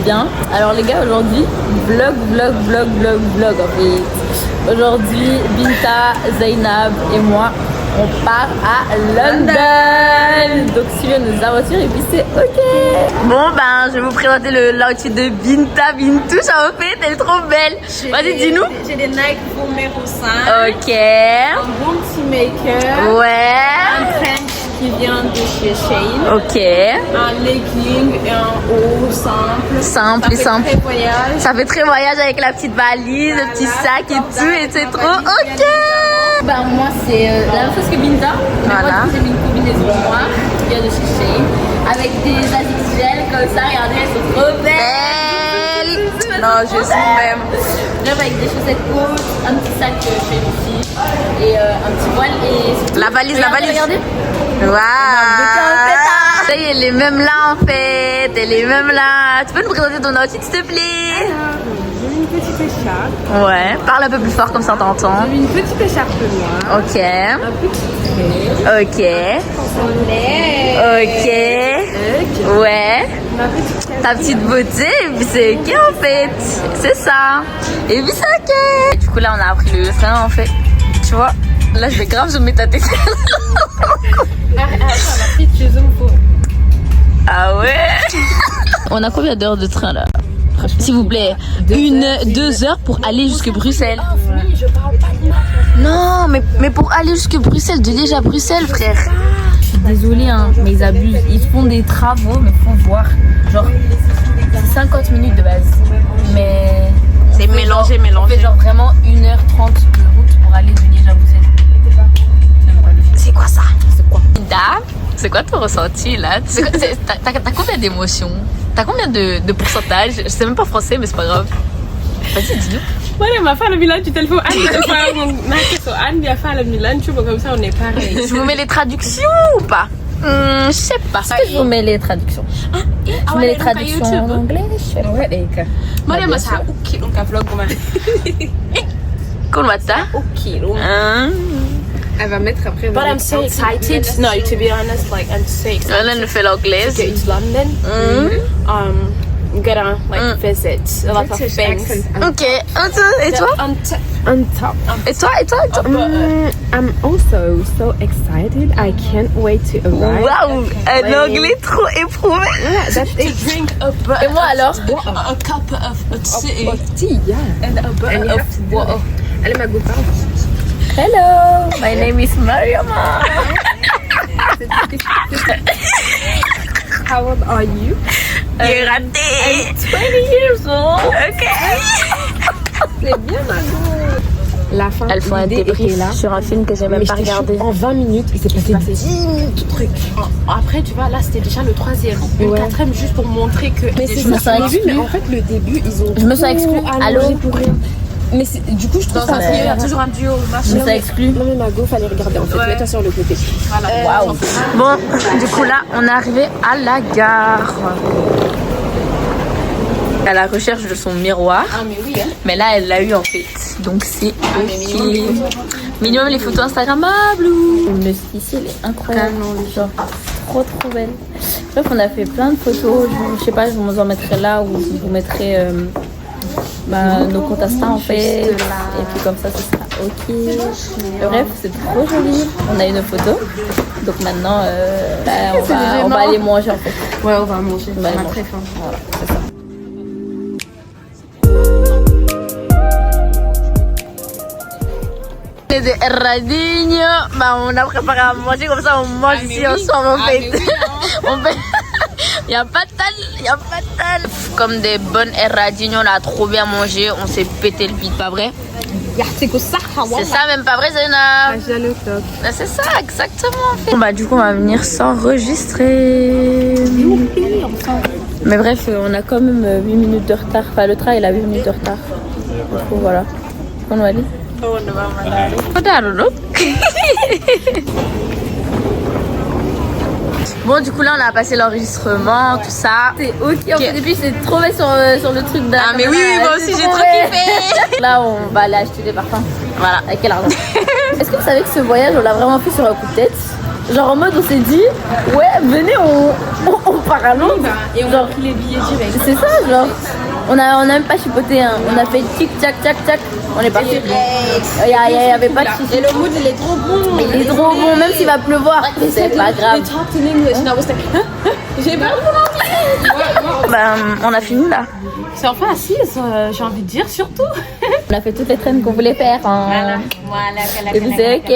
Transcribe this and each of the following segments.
bien. Alors les gars, aujourd'hui, vlog en fait. Aujourd'hui, Binta, Zainab et moi, on part à London. Donc suivez nos aventures et puis c'est ok. Bon ben, je vais vous présenter l'outfit de Binta. Bintouche en fait, elle est trop belle. Vas-y, dis-nous. J'ai des Nike Boom Hero 5. Ok. Un bon petit make-up. Ouais. Un trench qui vient de chez Shein. Ok. Un legging et un haut simple. Simple et simple. Ça fait très voyage. Ça fait très voyage avec la petite valise, le petit sac et tout, et c'est trop ok. Bah moi c'est la même chose que Binta. Voilà. Moi j'ai mis une combinaison noire qui vient de chez Shein avec des Asics gel comme ça. Regardez, elles sont trop belles. Non, je suis même. Bref, avec des chaussettes hautes, un petit sac chez ici et un petit voile et La valise, Regardez. Waouh. Ça y est, elle est même là en fait. Elle est même là. Tu peux nous présenter ton outfit s'il te plaît? J'ai une petite écharpe. Ouais. Parle un peu plus fort comme ça on t'entend. J'ai une petite écharpe noire. Ok. Un petit trait. Ok. Son lait. Ok. Ouais. Ma petite Ta petite beauté, et puis c'est ok en fait. C'est ça. Et puis c'est ok. Et du coup là on a appris le train en fait. Tu vois. Là je vais grave zoomer ta tête. Ah ouais. On a combien d'heures de train là? S'il vous plaît, 2 heures pour aller jusque Bruxelles. Non, mais pour aller jusque Bruxelles, de Liège à Bruxelles, frère. Je suis désolée, hein, mais ils abusent. Ils font des travaux, mais faut voir. Genre, c'est 50 minutes de base. Mais. C'est mélangé. On fait genre vraiment 1h30 de route pour aller de Liège à Bruxelles. C'est quoi ça? C'est quoi? C'est quoi ton ressenti là? T'as combien d'émotions? T'as combien de pourcentage? Je sais même pas français, mais c'est pas grave. Vas-y, dis-nous. Voilà, ma femme a Milan, tu téléphone. Anne vient faire le Milan, tu vois, comme ça on est pareil. Je vous mets les traductions ou pas? Je sais pas. Est-ce que je vous mets les traductions? Je vous mets les traductions en anglais? Je sais pas. Ouais, moi, je suis ok, donc un vlog. Comment ça? Ok, donc. Elle va mettre après. But I'm so excited. No, to be honest, like I'm so excited. Elle fait l'anglais. To go to London. Get a visit a lot of things. Ok. Et toi? On top. Et toi? I'm also so excited. I can't wait to arrive. Waouh, un anglais trop éprouvé. Yeah, that's it. Drink a Et moi alors? A cup of tea, yeah. And a bottle of water. Allez, ma go parle. Hello, my name is Mariama. How old are you? J'ai raté. 20 years old. Ok. C'est bien, Margot. La fin, Elles font un débrief sur un film que j'ai même pas regardé. En 20 minutes, il s'est passé 10 000 trucs. Après, tu vois, là, c'était déjà le 3e. Le 4e, juste pour montrer que... Mais je me sens exclue. Mais en fait, le début, ils ont... Je me sens exclue. Allô? Pour rien. Mais du coup, je trouve ça... Il y a toujours un duo. Je me sens exclue. Non, mais Margot, fallait regarder, en fait. Mets-toi sur le côté. Voilà. Waouh. Bon, du coup, là, on est arrivé à la gare. À la recherche de son miroir. Ah, mais oui, hein. Mais là, elle l'a eu en fait. Donc, c'est ok. Minimum les photos Instagrammables ou... Le ici, elle est incroyable. Genre, trop belle. Bref, on a fait plein de photos. Je sais pas, je vous en mettrai là ou je vous mettrai nos comptes Insta en fait. Et puis comme ça, ce sera ok. Bref, c'est trop joli. On a une photo. Donc maintenant, on va aller manger en fait. Ouais, on va manger. On a très faim. Voilà, c'est ça. Des radinho, bah on a préparé à manger comme ça, on mange ici ensemble en fait. Il y a pas de tal. Comme des bonnes erradinho, on a trop bien mangé, on s'est pété le bide, pas vrai? C'est ça, même pas vrai, Zainab? C'est ça, exactement en fait. Bon bah du coup on va venir s'enregistrer. Mais bref, on a quand même 8 minutes de retard. Enfin le train il a 8 minutes de retard. Du coup voilà. On va aller. Bon du coup là on a passé l'enregistrement, tout ça. C'est ok en fait, et puis c'est trouvé sur le truc d'Anna. Ah mais oui, moi aussi j'ai trop kiffé. Là on va aller acheter des parfums. Voilà, avec quel argent? Est-ce que vous savez que ce voyage on l'a vraiment fait sur un coup de tête? Genre en mode on s'est dit, ouais, venez, on part à Londres. Et on a pris les billets direct. C'est ça, genre. On a même pas chipoté, hein. On a fait tic tac tac tac. On est parti. Il y avait pas de soucis. Et le mood il est trop bon. Il est trop bon, même s'il va pleuvoir. C'est pas grave. J'ai peur de l'anglais. On a fini là. C'est enfin assise, j'ai envie de dire surtout. On a fait toutes les traînes qu'on voulait faire. Hein. Et vous savez, ok.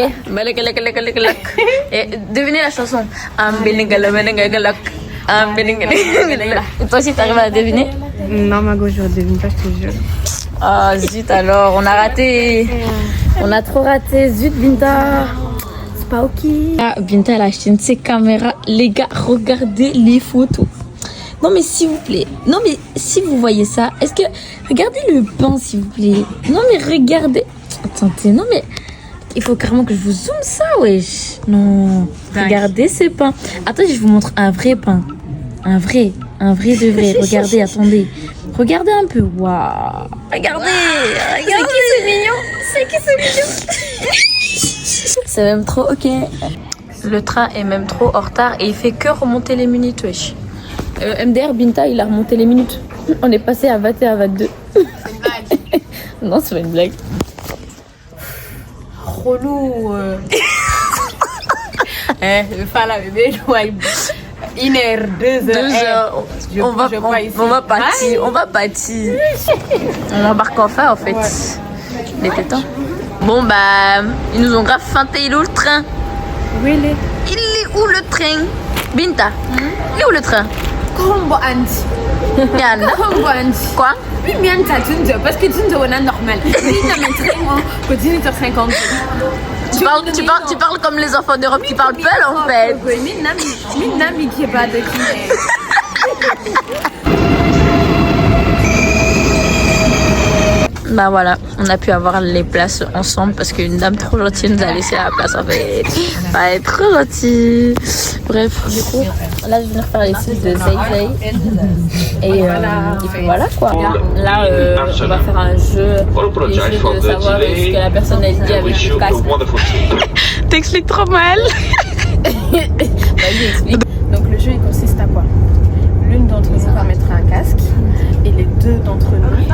Et devinez la chanson. Et toi aussi, t'arrives à la deviner? Non, Mago, je ne devine pas, je te jure. Ah, zut alors, on a raté. On a trop raté, zut, Binta. C'est pas ok. Ah, Binta, elle a acheté une de ses caméras. Les gars, regardez les photos. Non, mais s'il vous plaît. Non, mais si vous voyez ça, est-ce que. Regardez le pain, s'il vous plaît. Non, mais regardez. Attendez, non, mais. Il faut carrément que je vous zoome ça, wesh. Non. Regardez ce pain. Attendez, je vous montre un vrai pain. Un vrai de vrai. Regardez, attendez. Regardez un peu. Waouh. Regardez. C'est mignon. C'est qui ce mignon? C'est même trop ok. Le train est même trop en retard et il fait que remonter les minutes, wesh. MDR Binta, il a remonté les minutes. On est passé à 21 à 22. C'est une blague. Non, c'est pas une blague. Relou. Fala bébé, 1h, 2h. On va partir. On embarque enfin en fait. Il était temps. Bon bah, ils nous ont grave feinté. Il est où le train? Où il est? Il est où le train? Binta, il est où le train? Kombo anti. Yann. Kombo anti. Quoi? Oui, bien ça, parce que tu ne on a normal. Oui, t'as mon train, continue sur 50. Tu parles comme les enfants d'Europe qui parlent peul en fait. Oui, mais Nami qui est pas de qui. Bah voilà, on a pu avoir les places ensemble parce qu'une dame trop gentille nous a laissé la place en fait. Bah, elle est trop gentille. Bref, du coup, là je vais venir faire les sites de Zay Zay. Et puis voilà quoi. Là, on va faire un jeu. Les jeux de savoir ce que la personne a dit avec le casque. T'expliques trop mal. Vas-y, explique. Donc le jeu il consiste à quoi? L'une d'entre nous va mettre un casque et les deux d'entre nous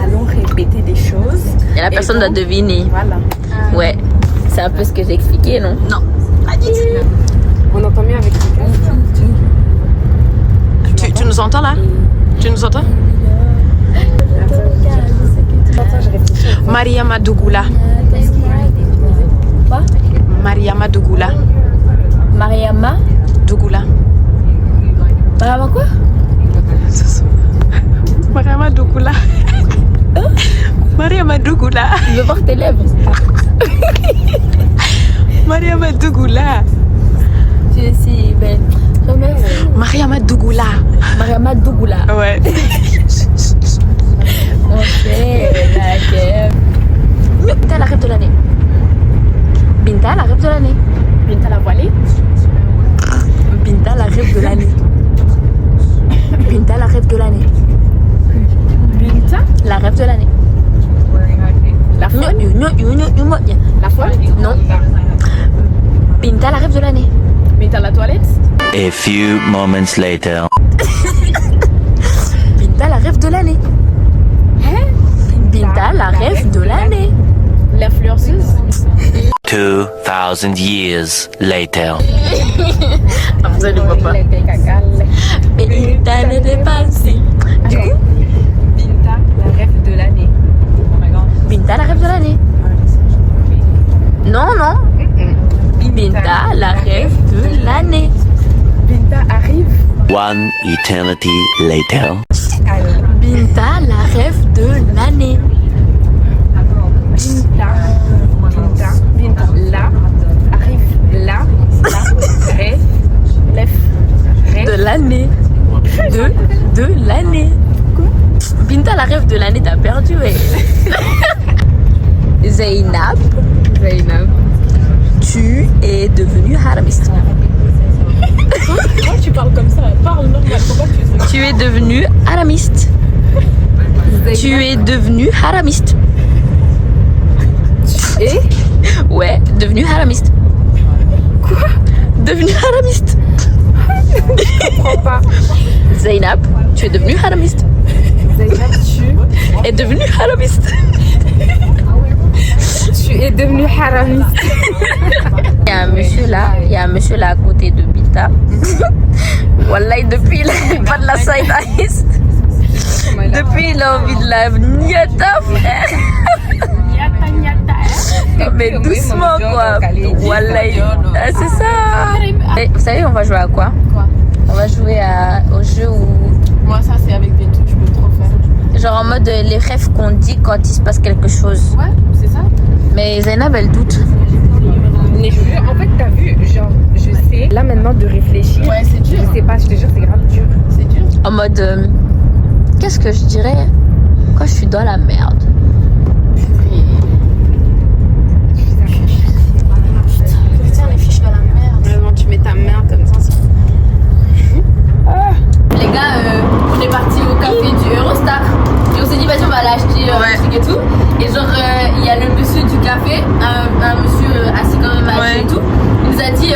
allons répéter des choses. Et la personne doit deviner. Voilà. Ouais, c'est un peu ce que j'ai expliqué, non? Non. On entend mieux avec le casque. Tu nous entends là? Tu nous entends? Mariama Dougoula. Quoi? Mariama Dougoula. Mariama Dougoula. Mariama quoi? Mariama Dougoula. Mariama Dougoula. Je veux voir tes lèvres. Mariama Dougoula. Tu es si belle. Mariama Dougoula. Mariama Dougoula. Ouais. Ok, laquelle? Binta, la rêve de l'année. Binta, la rêve de l'année. Binta la voilée. Binta, la rêve de l'année. Binta, la rêve de l'année. Binta La rêve de l'année. La folle. La folle? Non. Binta, la rêve de l'année. Binta la toilette. A few moments later. Binta, la rêve de l'année. Binta, la rêve de l'année. L'influenceuse. 2000 years later. Absolument pas. Binta n'était pas si. Du coup, Binta, la rêve de l'année. Binta, la rêve de l'année. Non, non. Binta, la rêve de l'année. Binta arrive. One eternity later. Binta, la rêve de l'année. Binta, là, arrive, là, rêve, de l'année. De l'année. Binta, la rêve de l'année, t'as perdu, ouais. Zainab, tu es devenue haramiste. Pourquoi tu parles comme ça? Parle normal, pourquoi tu es devenue haramiste. Tu es devenue haramiste. Et? Ouais, devenue haramiste. Quoi? devenue haramiste. Je comprends pas. Zainab, tu es devenue haramiste. Zainab, Est devenue haramiste. tu es devenue haramiste. Il y a un monsieur là à côté de Bita. Wallahi, depuis il a pas de la side eyes. Depuis il a envie de la niata, frère. Mais doucement quoi. Wallahi, c'est ça. Et vous savez, on va jouer à quoi? On va jouer au jeu où... Moi, ça, c'est avec des trucs, je peux trop faire. Genre en mode les rêves qu'on dit quand il se passe quelque chose. Ouais, c'est ça. Mais Zainab, elle doute. Mais en fait, t'as vu, genre, je sais, là maintenant de réfléchir. Ouais, c'est dur. Je sais pas, je te jure, c'est grave dur. C'est dur. En mode, qu'est-ce que je dirais quand je suis dans la merde? Putain, les fiches dans la merde. Vraiment, tu mets ta main comme ça. Les gars, on est parti au café du Eurostar. Et on s'est dit, vas-y, on va aller acheter un truc et tout. Et genre, il y a le monsieur du café, un monsieur assis quand même âgé et tout. Il nous a dit,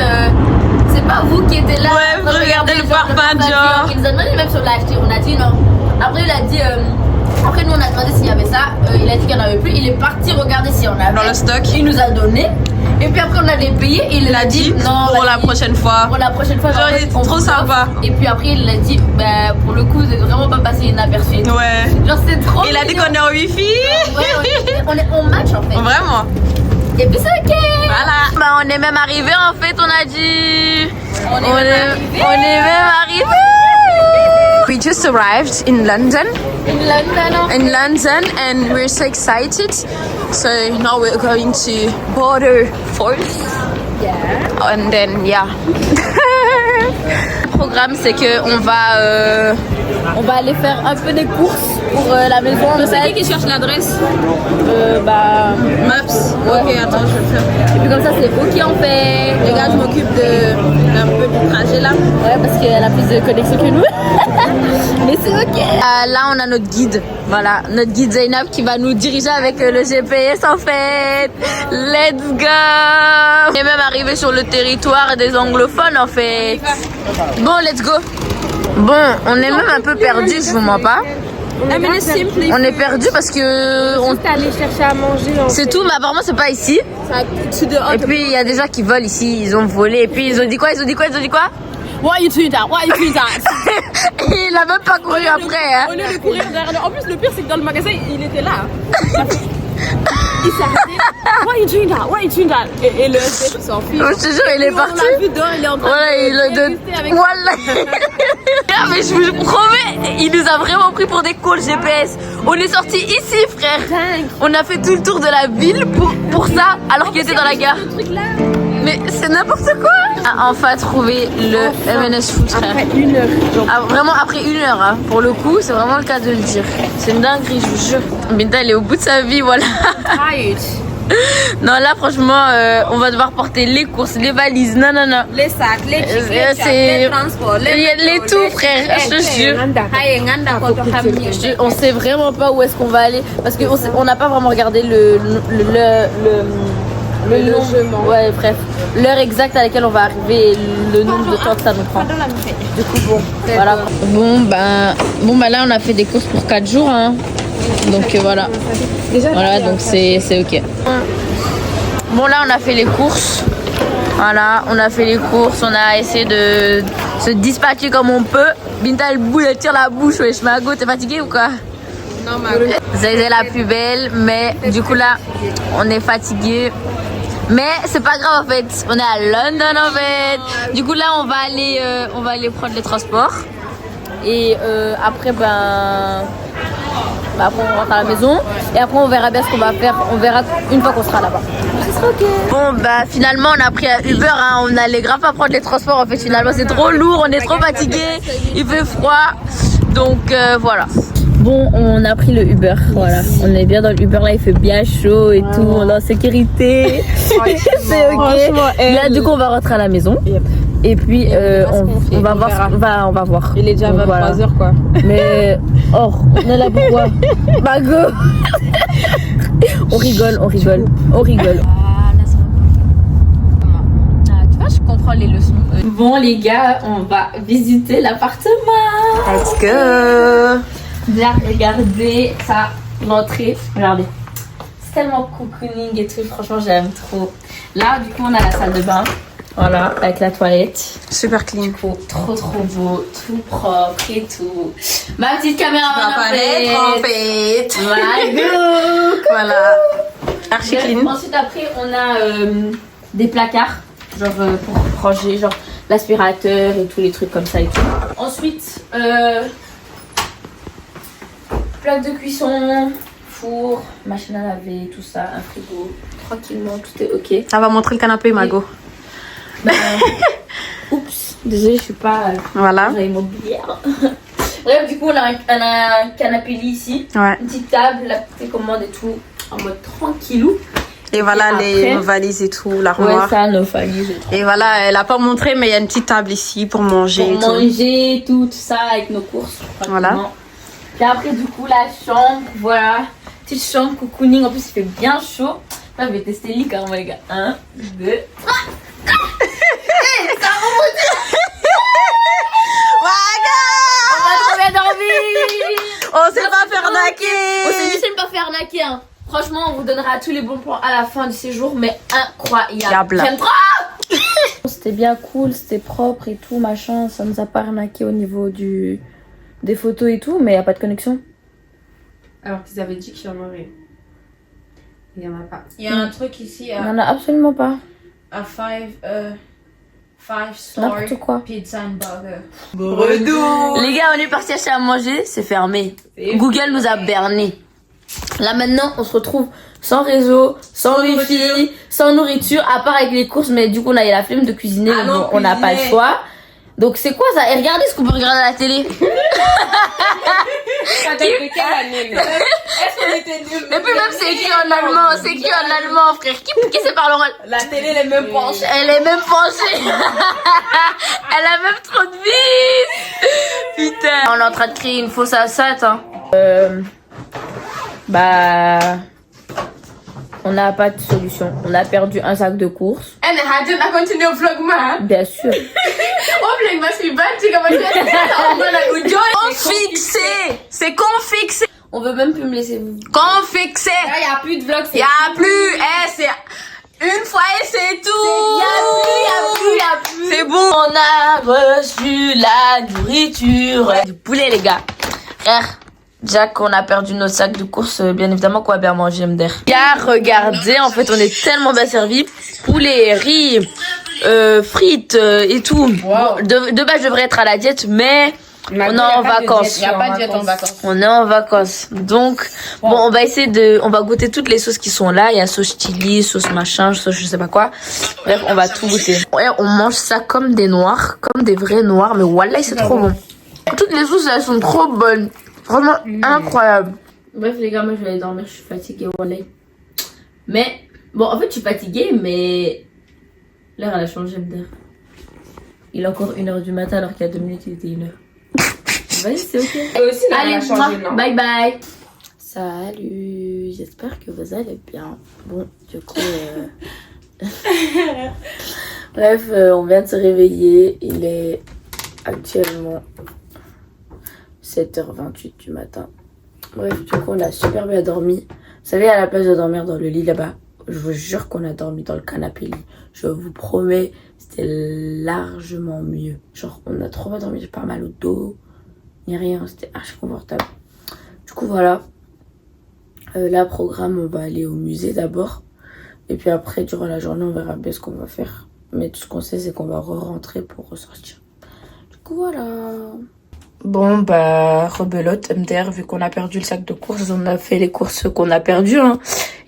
c'est pas vous qui étiez là. Ouais, vous regardez le parfum Dior. Il nous a demandé même si on l'a acheté. On a dit non. Après, il a dit, après, nous, on a demandé s'il y avait ça. Il a dit qu'il n'y en avait plus. Il est parti regarder s'il y en avait. Dans le stock. Il nous a donné. Et puis après, on allait payer. Il a dit non. Pour la prochaine fois. Pour la prochaine fois, Genre, il est trop sympa. Et puis après, il a dit, bah, pour le coup, vous n'êtes vraiment pas passé inaperçu. Ouais. Genre, c'est trop. Il a dit qu'on est en wifi. Ouais, on match en fait. Vraiment. Et puis c'est ok. Voilà. Bah, on est même arrivé en fait, on a dit. On est même arrivé. We just arrived in London. In London, and we're so excited. So now we're going to Border Force. Yeah. And then yeah. Le programme, c'est que on va aller faire un peu des courses pour la maison. C'est qui cherche l'adresse? Bah Maps. ouais. Ok, attends, je vais le faire. Et puis comme ça, c'est ok en fait. Les gars, je m'occupe d'un peu du trajet là. Ouais, parce qu'elle a plus de connexion que nous. Mais c'est ok. Là, on a notre guide. Voilà, notre guide Zainab qui va nous diriger avec le GPS en fait. Let's go. On est même arrivé sur le territoire des anglophones en fait. Bon, let's go. Bon, on est même un peu perdu, je vous mens pas. On est perdu parce que on est allé chercher à manger. c'est tout, mais apparemment c'est pas ici. Et puis il y a des gens qui volent ici, ils ont volé. Et puis ils ont dit quoi? Why you doing that? Why you doing that? Il a même pas couru après. Hein. Au lieu de courir derrière nous. En plus, le pire, c'est que dans le magasin, il était là. Il s'est arrêté. Why you doing that? Why you doing that? Et le SDF, il s'en fiche. Je te jure, il est parti. On l'a vu dehors, il est en train de avec voilà. Ah, mais je vous promets, il nous a vraiment pris pour des calls GPS. On est sorti ici, frère. On a fait tout le tour de la ville pour ça, alors qu'il était dans la gare. Mais c'est n'importe quoi. A enfin trouvé le M&S Food, frère. Après 1 heure. Ah, vraiment après 1 heure, hein. Pour le coup, c'est vraiment le cas de le dire. C'est une dinguerie, je vous jure. Binta, elle est au bout de sa vie, voilà. Non, là, franchement, on va devoir porter les courses, les valises, non. les sacs, les chiffres, les transports, les tout, frère, je te jure. On sait vraiment pas où est-ce qu'on va aller parce qu'on n'a pas vraiment regardé le logement. Ouais, bref, l'heure exacte à laquelle on va arriver et le nombre de temps que ça nous prend. Du coup, bon, voilà. Bon, bah là, on a fait des courses pour 4 jours, hein. Donc voilà. Voilà, donc c'est ok. Bon, là, on a fait les courses. Voilà, on a fait les courses. On a essayé de se dispatcher comme on peut. Binta, elle tire la bouche. Wesh, Mago, t'es fatiguée ou quoi? Non, Mago. Zay la plus belle, mais du coup, là, on est fatigué. Mais c'est pas grave en fait, on est à London en fait. Du coup là on va aller prendre les transports. Et après après on rentre à la maison. Et après on verra bien ce qu'on va faire. On verra une fois qu'on sera là-bas. Ce sera ok. Bon bah finalement on a pris un Uber, hein. On allait grave pas prendre les transports en fait finalement. C'est trop lourd, on est trop fatigué. Il fait froid. Donc voilà. Bon, on a pris le Uber, voilà. On est bien dans le Uber, là, il fait bien chaud et tout, on est en sécurité. C'est ok. Là, du coup, on va rentrer à la maison. Et puis, on va voir. Il est déjà 23h, quoi. Mais, on est là pourquoi? Mago. On rigole. Tu vois, je comprends apprendre les leçons. Bon les gars, on va visiter l'appartement. Let's go. Bien, regardez ça, l'entrée. Regardez. C'est tellement cocooning et tout, franchement j'aime trop. Là du coup on a la salle de bain. Voilà, avec la toilette. Super clean. Trop beau, tout propre et tout. Ma petite caméra en fait. Voilà. Archi clean. Ensuite après on a des placards. Genre pour ranger genre l'aspirateur et tous les trucs comme ça et tout. Ensuite plaque de cuisson, four, machine à laver, tout ça, un frigo. Tranquillement, tout est ok. Ça va montrer le canapé, Mago. Oups, désolée, je suis pas voilà. immobilière. Bref, du coup, on a un canapé lit ici. Ouais. Une petite table, la petite commande et tout, en mode tranquillou. Et voilà et nos valises et tout, l'armoire. Ouais, ça, nos valises et tout. Et voilà, elle a pas montré, mais il y a une petite table ici pour manger. Pour manger, tout ça, avec nos courses. Voilà. Puis après, du coup, la chambre, voilà. Petite chambre, cocooning. En plus, il fait bien chaud. Là, je vais tester le lit carrément, les gars. 1, 2, 3. On va trop bien dormir. On sait pas faire arnaquer. On s'est dit, c'est pas faire arnaquer, hein. Franchement, on vous donnera tous les bons plans à la fin du séjour, mais incroyable. J'aime trop. C'était bien cool, c'était propre et tout, machin. Ça nous a pas arnaqué au niveau des photos et tout, mais y a pas de connexion. Alors qu'ils avaient dit qu'il y en aurait. Il y en a pas. Il y a un truc ici, Il y en a absolument pas. à 5 star N'importe quoi. pizza and burger. Redou. Les gars, on est parti acheter à manger, c'est fermé. Google nous a berné. Là maintenant, on se retrouve sans réseau, sans wifi, sans nourriture, à part avec les courses, mais du coup on a eu la flemme de cuisiner, Ah non, on n'a pas le choix. Donc c'est quoi ça? Et regardez ce qu'on peut regarder à la télé. Ça date de quelle année? Est-ce qu'on était nuls? Et puis même c'est écrit en allemand, c'est écrit en allemand frère. Qui sait parler en La télé, elle est même penchée. Elle est même penchée. Elle a même trop de vis. Putain. On est en train de créer une fausse assate. Hein. On n'a pas de solution. On a perdu un sac de courses. En had je nog continu vlog man. Bien sûr. Hopelijk was je bent Confixé. C'est confixé. On veut même plus me laisser vous. Confixé. Il n'y a plus de vlog. Il y a plus. C'est une fois et c'est tout. Il y a plus. C'est bon. On a reçu la nourriture. Du poulet les gars. Frère. Jack, on a perdu notre sac de courses, bien évidemment qu'on va bien manger MDR. Regardez, en fait on est tellement bien servis. Poulet, riz, frites et tout. Wow. De base je devrais être à la diète, mais on est en vacances. Il n'y a pas de diète en vacances. On est en vacances. Donc, bon, on va essayer on va goûter toutes les sauces qui sont là. Il y a sauce chili, sauce machin, sauce je sais pas quoi. Bref, on va tout goûter. Ouais, on mange ça comme des noirs, comme des vrais noirs, mais wallah, c'est trop bon. Toutes les sauces, elles sont trop bonnes. Vraiment incroyable. Bref les gars, moi je vais aller dormir, je suis fatiguée, wallah. Mais, bon en fait je suis fatiguée, mais l'heure elle a changé d'air. Il est encore 1h du matin alors qu'il y a 2 minutes il était 1h. Vas-y c'est ok. Aussi, allez, changé, non? bye bye. Salut, j'espère que vous allez bien. Bon, du coup... Bref, on vient de se réveiller, il est actuellement 7h28 du matin. Bref, du coup, on a super bien dormi. Vous savez, à la place de dormir dans le lit là-bas, je vous jure qu'on a dormi dans le canapé lit. Je vous promets, c'était largement mieux. Genre, on a trop bien dormi, j'ai pas mal au dos, ni rien, c'était archi confortable. Du coup, voilà. Là, programme, on va aller au musée d'abord. Et puis après, durant la journée, on verra bien ce qu'on va faire. Mais tout ce qu'on sait, c'est qu'on va re-rentrer pour ressortir. Du coup, voilà. Bon, rebelote, MDR, vu qu'on a perdu le sac de courses, on a fait les courses qu'on a perdues, hein.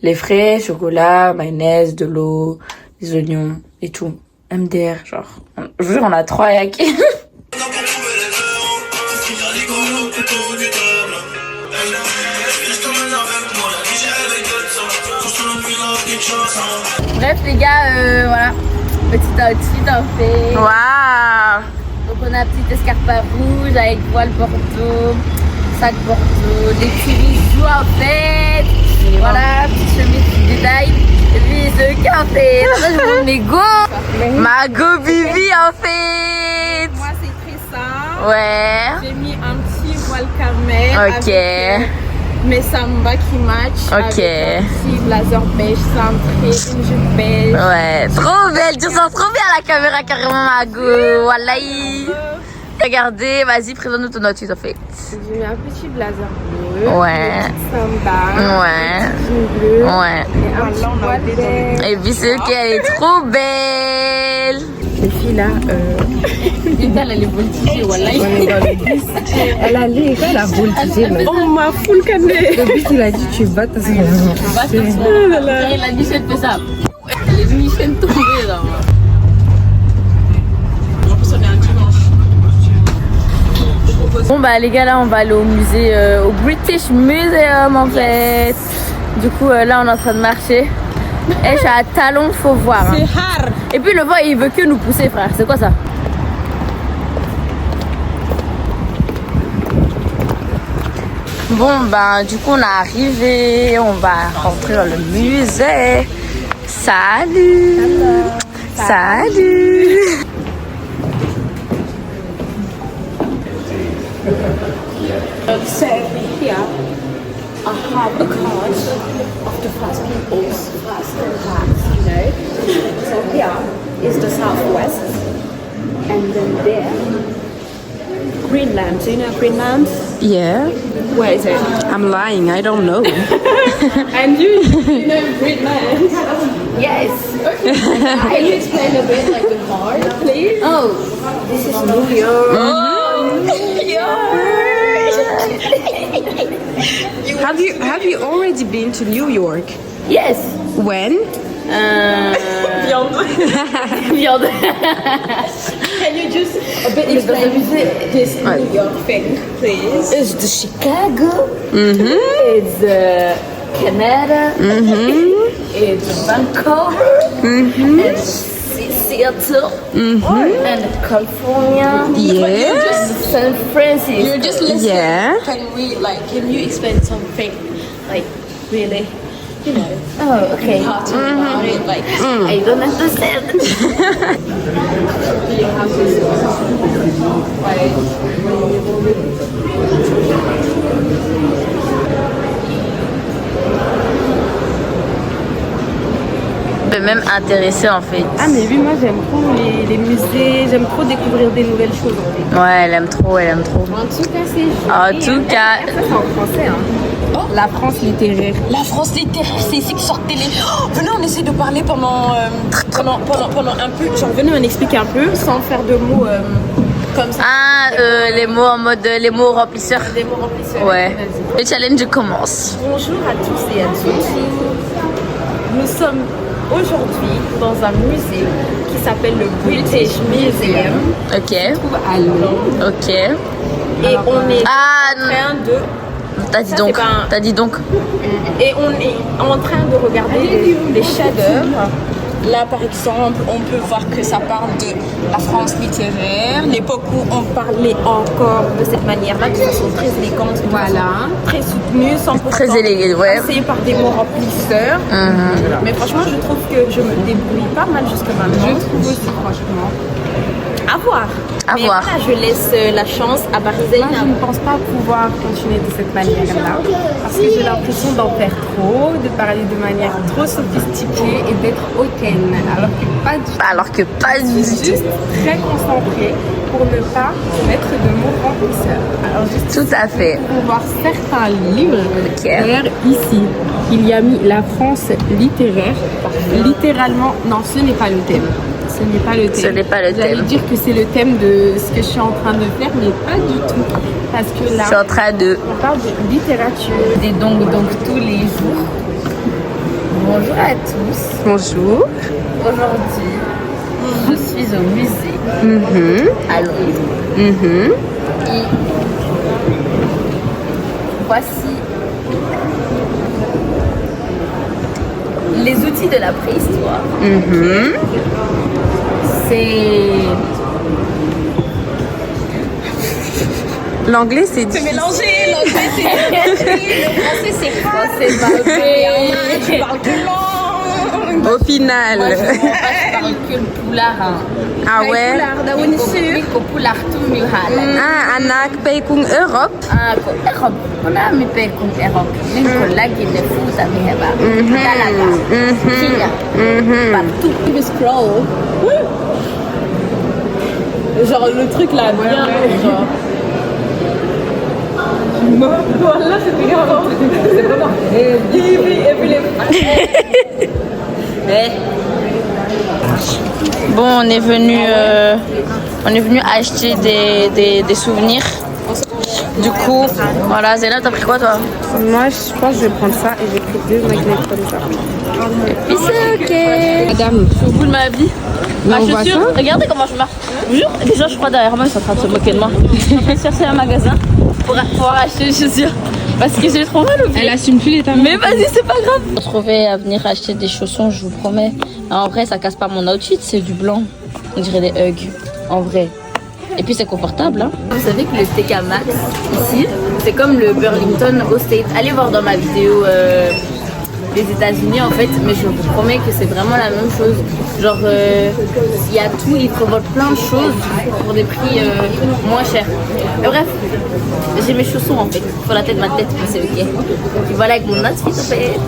Les frais, chocolat, mayonnaise, de l'eau, des oignons et tout. MDR, genre, je vous jure, on a 3 yaqués. Bref, les gars, voilà. Petit outfit en fait. Waouh. Donc on a un petit escarpin rouge avec voile bordeaux, sac bordeaux, des petits bijoux en fait. Voilà, petite chemise de détail, vis de café. Là, je vous montre mes go. à Go Bibi en fait. Moi, c'est très simple. Ouais. J'ai mis un petit voile camel. Ok. Avec, mes samba qui matchent. Ok. Avec un petit blazer beige cintré, une jupe beige. Ouais, trop belle, tu ressens trop bien à la caméra carrément Mago, wallahi. Regardez, vas-y, présente-nous ton outfit en fait. J'ai mis un petit blazer bleu. Ouais. Une petite samba. Ouais. Un petit jean bleu. Ouais. Et un petit voile beige. Et puis c'est qu'elle est trop belle. Les filles là, Elle est voltigée, voilà. on est dans le bus. Elle a l'air, elle a voltigé. On m'a full cané. Le bus il a dit tu vas te faire Elle a dit, elle fait ça. Elle est Michel tombée là. Bon bah les gars, là on va aller au musée, au British Museum en fait. Du coup là on est en train de marcher. Et je suis à talons, faut voir. Hein. C'est hard. Et puis le vent il veut que nous pousser frère, c'est quoi ça? Bon bah du coup on est arrivé, on va rentrer dans le musée. Salut. Salut. So here I have a card of the first people's first impacts, you know. So here is the southwest, and then there, Greenland. Do you know Greenland? Yeah. Where is it? I'm lying, I don't know. And you know Greenland? Yes. Can you explain a bit like the card, please? Oh, This is New York. Have you already been to New York? yes. When? Viande. Can you just a bit explain this New York thing, please? It's the Chicago. It's Canada. It's Vancouver. And Seattle. And California. Yes. And San Francisco. You're just listening. Yeah. Can you explain something like really, you know, Oh, okay. hard about it? Like, I don't understand. you have this Même intéressée en fait. Ah mais oui, moi j'aime trop les musées, j'aime trop découvrir des nouvelles choses en fait. Ouais, elle aime trop, elle aime trop. En tout cas, c'est joli. En tout cas, Ça c'est en français, hein. La France littéraire. La France littéraire, c'est ici que sortent les... Oh, venez, on essaie de parler pendant un peu. Genre, venez m'expliquer un peu, sans faire de mots comme ça. les mots en mode, les mots remplisseurs. Des mots remplisseurs. Ouais. Vas-y. Le challenge commence. Bonjour à tous et à toutes. Nous sommes aujourd'hui dans un musée qui s'appelle le British Museum. Ok. Se trouve à Londres. Ok. Et on est Ah, en train de... t'as dit Ça, donc. c'est pas un- T'as dit donc. Et on est en train de regarder les chefs-d'œuvre. Là, par exemple, on peut voir que ça parle de la France littéraire, l'époque où on parlait Encore de cette manière-là, de façon très élégante, de façon très soutenue, sans pourtant Très élégante, ouais. passer par des mots remplisseurs. Mais franchement, je trouve que je me débrouille pas mal jusque maintenant. Je trouve aussi, franchement. À voir. À Mais voir. voilà, je laisse la chance à Barizaïna. Moi, je ne pense pas pouvoir continuer de cette manière-là. Parce que j'ai l'impression d'en faire trop, de parler de manière trop sophistiquée et d'être hautaine. Alors que pas du tout. Alors que pas du tout. Juste très concentré pour ne pas mettre de mots remplisseurs. Alors juste Tout à fait. pour voir certains livres. Ok. D'ailleurs ici, il y a mis la France littéraire. Littéralement, non, ce n'est pas le thème. Ce n'est pas le thème. Ce n'est pas le J'allais thème. dire que c'est le thème de ce que je suis en train de faire, mais pas du tout. Parce que Je là, suis en train de. on parle de littérature. Et donc tous les jours. Bonjour à tous. Bonjour. Aujourd'hui, je suis au musée à Londres. Et voici les outils de la préhistoire. C'est L'anglais, c'est difficile. le français c'est quoi? C'est barbé. Tu parles quelle langue? Ok. final. Moi, je parle que le poulard. Hein. Ah ouais? Ko poulard tout mieux halal. Ah, anak pay kung Europe. Ah, ko Europe. On a mis pay kung Europe. Même ko lagi ne futa mi heba. Talaga. Kenya. Partout. Je scroll. Genre le truc là, bien. Genre. Voilà, c'était grave. C'est pas bon. Et puis les. Bon, on est venu acheter des souvenirs. Du coup, voilà, Zéna, t'as pris quoi toi? Moi, je pense que je vais prendre ça et j'ai pris 2 magnets comme ça. Et puis c'est ok. Madame, Je suis au bout de ma vie. Ma on voit chaussure, ça. regardez comment je marche. Je vous jure, déjà je crois derrière moi ils sont en train de se moquer de moi. Je suis en train de chercher un magasin pour pouvoir acheter des chaussures. Parce que j'ai trop mal au pied. Elle assume plus les talons. Mais vas-y, c'est pas grave. Je me retrouvais à venir acheter des chaussons, je vous promets. En vrai, ça casse pas mon outfit, c'est du blanc. On dirait des Hugs, en vrai. Et puis c'est confortable. Hein. Vous savez que le TK Maxx ici, c'est comme le Burlington au States. Allez voir dans ma vidéo des États-Unis en fait, mais je vous promets que c'est vraiment la même chose. Genre, il y a tout, ils proposent plein de choses pour des prix moins chers. Mais bref, j'ai mes chaussons en fait, sur la tête de ma tête, mais c'est ok. Et voilà avec mon outfit en fait.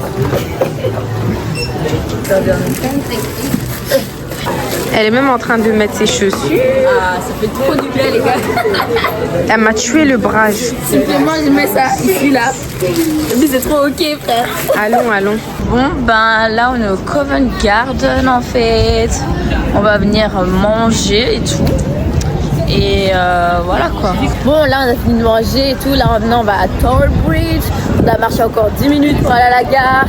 Elle est même en train de mettre ses chaussures. Ah, ça fait trop du bien les gars. Elle m'a tué le bras. Simplement, je mets ça ici là. Et puis c'est trop ok frère. Allons. Bon, ben là on est au Covent Garden en fait. On va venir manger et tout. Et voilà quoi. Bon, là on a fini de manger et tout. Là maintenant on va à Tower Bridge. On a marché encore 10 minutes pour aller à la gare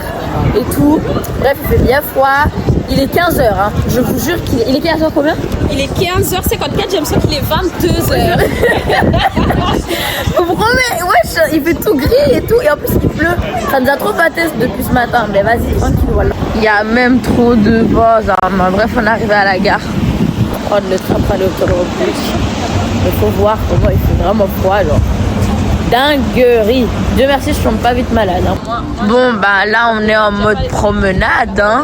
et tout. Bref, il fait bien froid. Il est 15h, hein. Je vous jure qu'il est 15h combien? Il est 15h54, j'ai l'impression qu'il est 22h. Je vous promets, wesh, il fait tout gris et tout. Et en plus il pleut. Ça nous a trop pâté depuis ce matin. Mais vas-y, tranquille, voilà. Il y a même trop de buzz. Hein. Bref, on est arrivé à la gare. Prendre le train pour aller au Tower Bridge. Il faut voir comment il fait vraiment froid, genre. Dinguerie. Dieu merci, je tombe pas vite malade. Hein. Bon, bah là on est en mode promenade. Hein.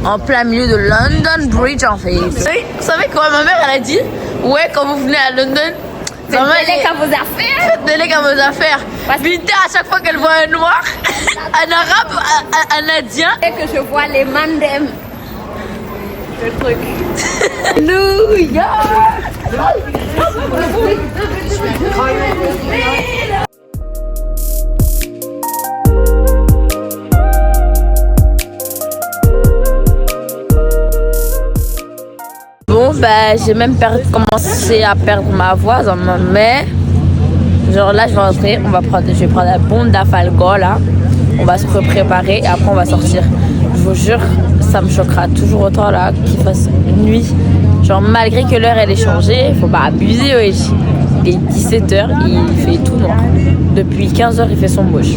En plein milieu de London Bridge en fait. Vous savez quoi ma mère elle a dit? Ouais, quand vous venez à London, Faites des legs à vos affaires. Faites des legs à vos affaires. Vita à chaque fois qu'elle voit un noir, un arabe, un indien. Et que je vois les mandem. Le truc. New York. Bon, bah, j'ai même commencé à perdre ma voix, mais genre là, je vais rentrer, je vais prendre la bombe d'Afalgo là, on va se préparer et après on va sortir. Je vous jure, ça me choquera toujours autant là qu'il fasse nuit. Genre malgré que l'heure elle est changée, il faut pas abuser, ouais. Il est 17h, il fait tout noir. Depuis 15h, il fait son moche.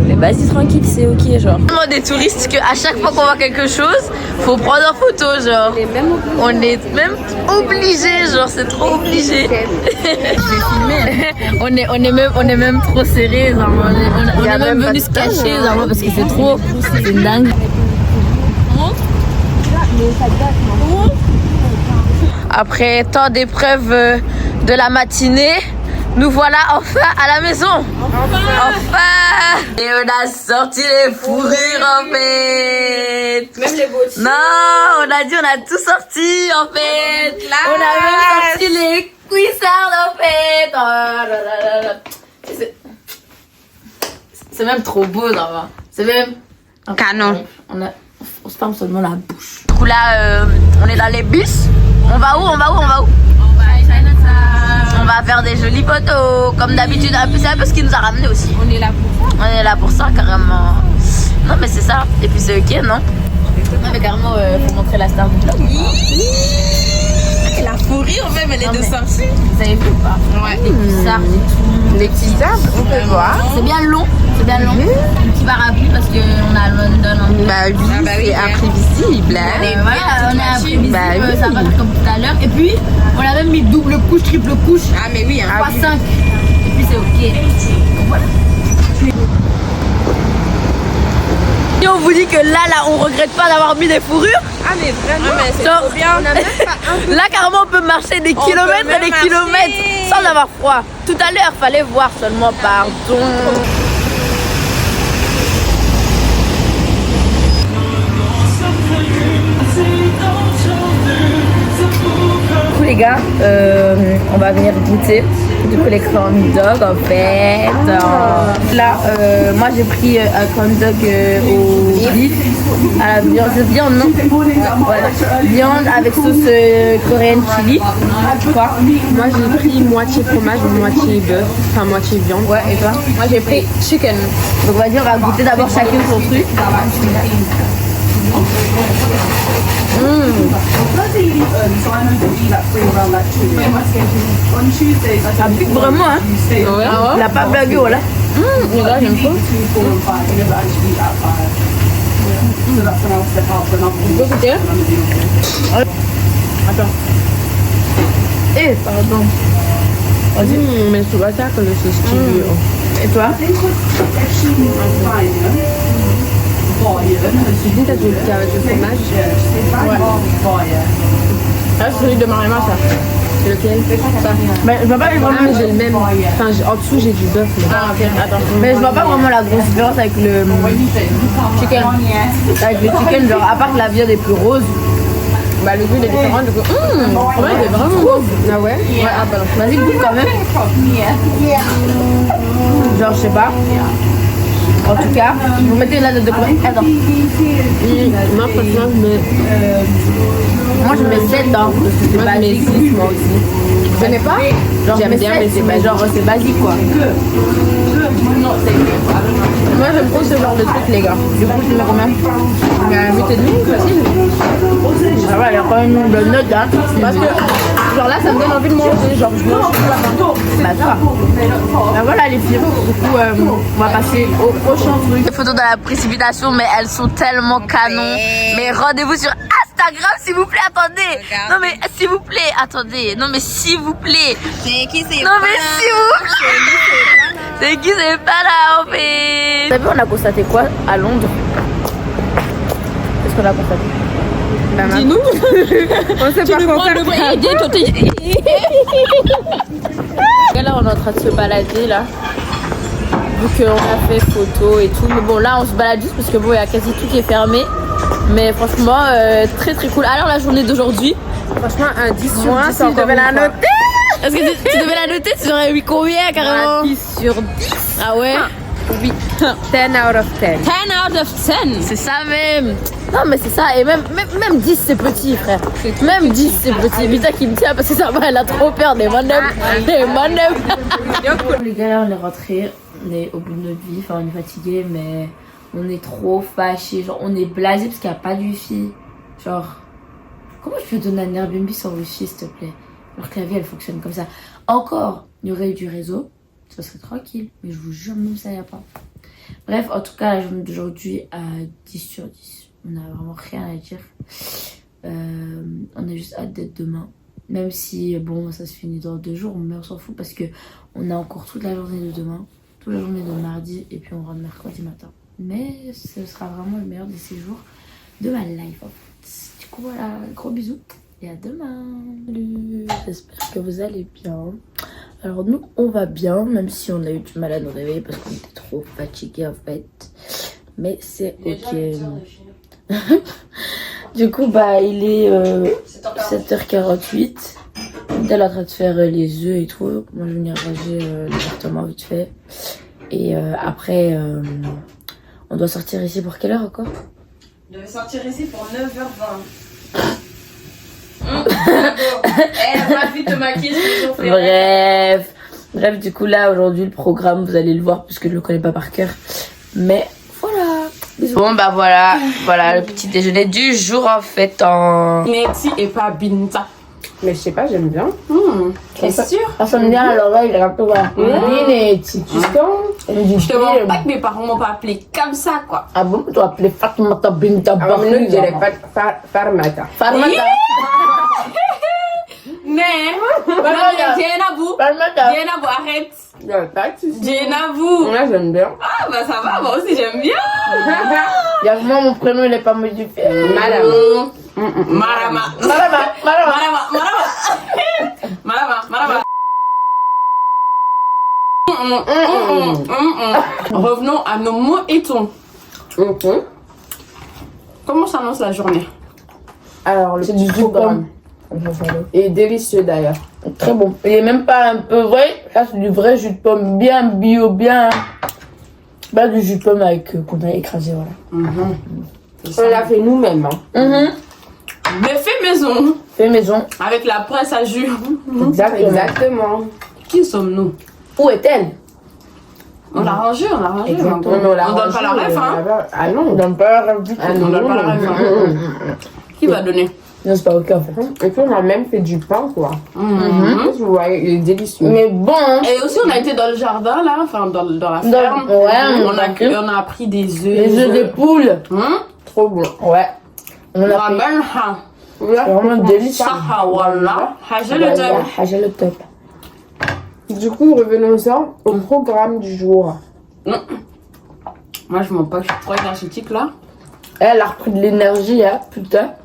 Mais vas-y tranquille, c'est ok genre. Tellement des touristes qu'à chaque fois qu'on voit quelque chose, faut prendre en photo genre. On est même obligé, genre c'est trop obligé. on est même trop serré, genre. On est même venu se cacher genre, parce que c'est trop, c'est dingue. Après tant d'épreuves de la matinée, nous voilà enfin à la maison. Enfin. Et on a sorti les fourrures en fait. Même les bottines. Non, on a dit on a tout sorti en fait. On a même sorti les cuissards en fait. C'est même trop beau genre. C'est même Canon. On se ferme seulement la bouche. Du coup là, on est dans les bus. On va où? On va à Chinatown. On va faire des jolies photos, comme d'habitude. C'est un peu ce qui nous a ramené aussi. On est là pour ça. On est là pour ça, carrément. Non, mais c'est ça. Et puis c'est ok, non? Non, mais carrément, faut montrer la star du vlog. La fourrure même, elle est de sortie. Vous avez vu ou pas? Ouais. Les cuissards et tout. Les petits arbres, on peut voir. C'est bien long. Un petit parapluie parce qu'on est à London. En Bah oui, c'est imprévisible. Hein. voilà, on est imprévisible, Bah oui. ça va pas comme tout à l'heure. Et puis, on a même mis double couche, triple couche. Ah mais oui, hein. 3, 5. Et puis c'est ok. Donc voilà. Et on vous dit que là, on regrette pas d'avoir mis des fourrures. Ah mais vraiment, c'est Genre, trop bien. On a même pas un là, carrément, on peut marcher des kilomètres même et des marcher. kilomètres sans avoir froid. Tout à l'heure, fallait voir seulement, pardon. Du coup, les gars, on va venir goûter du coup les corn dog en fait. Là, moi j'ai pris un corn dog au beef, à la viande, non? Voilà. Viande avec sauce coréenne chili. Quoi? Moi j'ai pris moitié fromage, moitié bœuf, enfin moitié viande. Ouais, et toi? Moi j'ai pris chicken. Donc vas-y, on va goûter d'abord chacun son truc. Ça pique vraiment, hein? Ouais. Il n'a pas blagué, voilà. Les gars, j'aime pas. Tu peux goûter? Attends. Eh, pardon. Mais c'est pas ça que je suis stylé. Et toi? Tu dis que tu as du fromage? Ouais. Ah, c'est celui de Mariama, ça. C'est lequel? Ça. Mais je vois pas vraiment. Ah, mais j'ai le même. Enfin, en dessous, j'ai du bœuf. Ah, ok, attends. Mais je vois pas vraiment la grosse différence avec le chicken. Avec le chicken, genre, à part que la viande est plus rose. Bah, le goût il est différent, du coup. Ouais, il est vraiment bon. Ah ouais? Ouais, ah bah non. Vas-y, goûte quand même. Genre, je sais pas. En tout cas, vous mettez la note de combien? Attends. Moi, franchement, je mets. Moi, je mets 7 ans. Parce que c'est Moi, je mets basique. 6, moi aussi. Je n'ai pas? Genre, J'aime je mets bien, 7, mais c'est mais basique. genre, c'est basique quoi. Moi, j'aime trop ce genre de truc, les gars. Du coup, tu mets combien? 8,5, facile. Ça va, il y a quand même une nombre de notes hein. Parce que, genre là, ça me donne envie de manger. Genre, je mange tout la fin. Bah, ça va. Bah, voilà les filles. Du coup, on va passer au prochain truc. Les photos dans la précipitation, mais elles sont tellement canon. Mais rendez-vous sur Instagram, s'il vous plaît. Attendez. Non, mais s'il vous plaît, attendez. Non, mais s'il vous plaît. C'est qui c'est? Non, mais s'il vous plaît. C'est qui c'est pas là, en fait. Vous savez, on a constaté quoi à Londres? Qu'est-ce qu'on a constaté? Dis-nous. On sait pas quoi faire. Et là, on est en train de se balader là. Vu qu'on a fait photo et tout. Mais bon, là, on se balade juste parce que bon, il y a quasi tout qui est fermé. Mais franchement, très très cool. Alors, la journée d'aujourd'hui, Franchement, un 10 sur 10. moi, si je devais la noter. Est-ce que tu devais la noter? Tu aurais eu combien carrément? 10 sur 10. Ah ouais? Oui. 10 out of 10. 10 out of 10. C'est ça même. Non, mais c'est ça. Et même 10, c'est petit, frère. Même 10, c'est petit. Vita qui me tient parce que ça va, elle a trop peur des manœuvres. Des manœuvres. Les gars, là, on est rentrés. On est au bout de notre vie. Enfin, on est fatigué, mais on est trop fâchés. Genre, on est blasé parce qu'il n'y a pas de wifi. Genre, comment je peux donner un Airbnb sans wifi, s'il te plaît? Alors que la vie, elle fonctionne comme ça. Encore, il y aurait eu du réseau. Ça serait tranquille. Mais je vous jure, même ça, il n'y a pas. Bref, en tout cas, la journée d'aujourd'hui à 10 sur 10. On n'a vraiment rien à dire. On a juste hâte d'être demain. Même si, bon, ça se finit dans 2 jours, mais on s'en fout parce que on a encore toute la journée de demain, toute la journée de mardi, et puis on rentre mercredi matin. Mais ce sera vraiment le meilleur des séjours de ma life, en fait. Du coup, voilà, gros bisous et à demain. Salut, j'espère que vous allez bien. Alors nous, on va bien, même si on a eu du mal à nous réveiller parce qu'on était trop fatigués, en fait. Mais c'est ok. Du coup, bah, il est 7h48. Elle est en train de faire les œufs et tout. Moi, je vais venir ranger l'appartement vite fait. Et après, on doit sortir ici pour quelle heure encore? On devait sortir ici pour 9h20. Elle va vite te maquiller. Bref, du coup, là, aujourd'hui, le programme, vous allez le voir puisque je le connais pas par cœur. Mais voilà. Bisous. Bon, bah voilà le petit déjeuner du jour en fait en... Neti et pas Binta. Mais je sais pas, j'aime bien. T'es sûr? Ça sonne bien, alors là, il est un peu voilà. Neti, tu sens? Je te vois pas que mes parents m'ont pas appelé comme ça, quoi. Ah bon, tu as appelé Fatimata Binta Ah, mais nous, je dirais pas Farmata. Farmata. Jenabou, arrête. Jenabou. Moi, j'aime bien. Ah, bah ça va, moi aussi j'aime bien. Il y a vraiment mon prénom, il est pas modifié. Madame. Marama. Revenons à nos mots et tons. Comment s'annonce la journée? Alors, le C'est du petit jus de programme est délicieux d'ailleurs. Très bon. Il est même pas un peu vrai. Là, c'est du vrai jus de pomme bien bio, bien. Pas du jus de pomme avec qu'on a écrasé, voilà. On l'a fait nous-mêmes. Mais fait maison. Fait maison. Avec la presse à jus. Exactement. Qui sommes-nous? Où est-elle? On l'a rangé, on l'a rangé. Exactement. On donne pas la ref, hein. Ah non. On donne pas la ref du tout. Ah non, On donne pas la ref. Hein. Qui va donner? Non, c'est pas ok en fait. Et puis on a même fait du pain quoi. Vous voyez, il est délicieux. Mais bon, hein. Et aussi on a été dans le jardin là, enfin dans la ferme. Ouais, on a pris des œufs. les œufs de poule. Trop bon. Ouais. On a fait. C'est vraiment délicieux. Voilà. Hajé le top. Hajé le top. Du coup, revenons-en au programme du jour. Moi je m'en pas, je suis trop énergétique là. Elle a repris de l'énergie, hein, putain.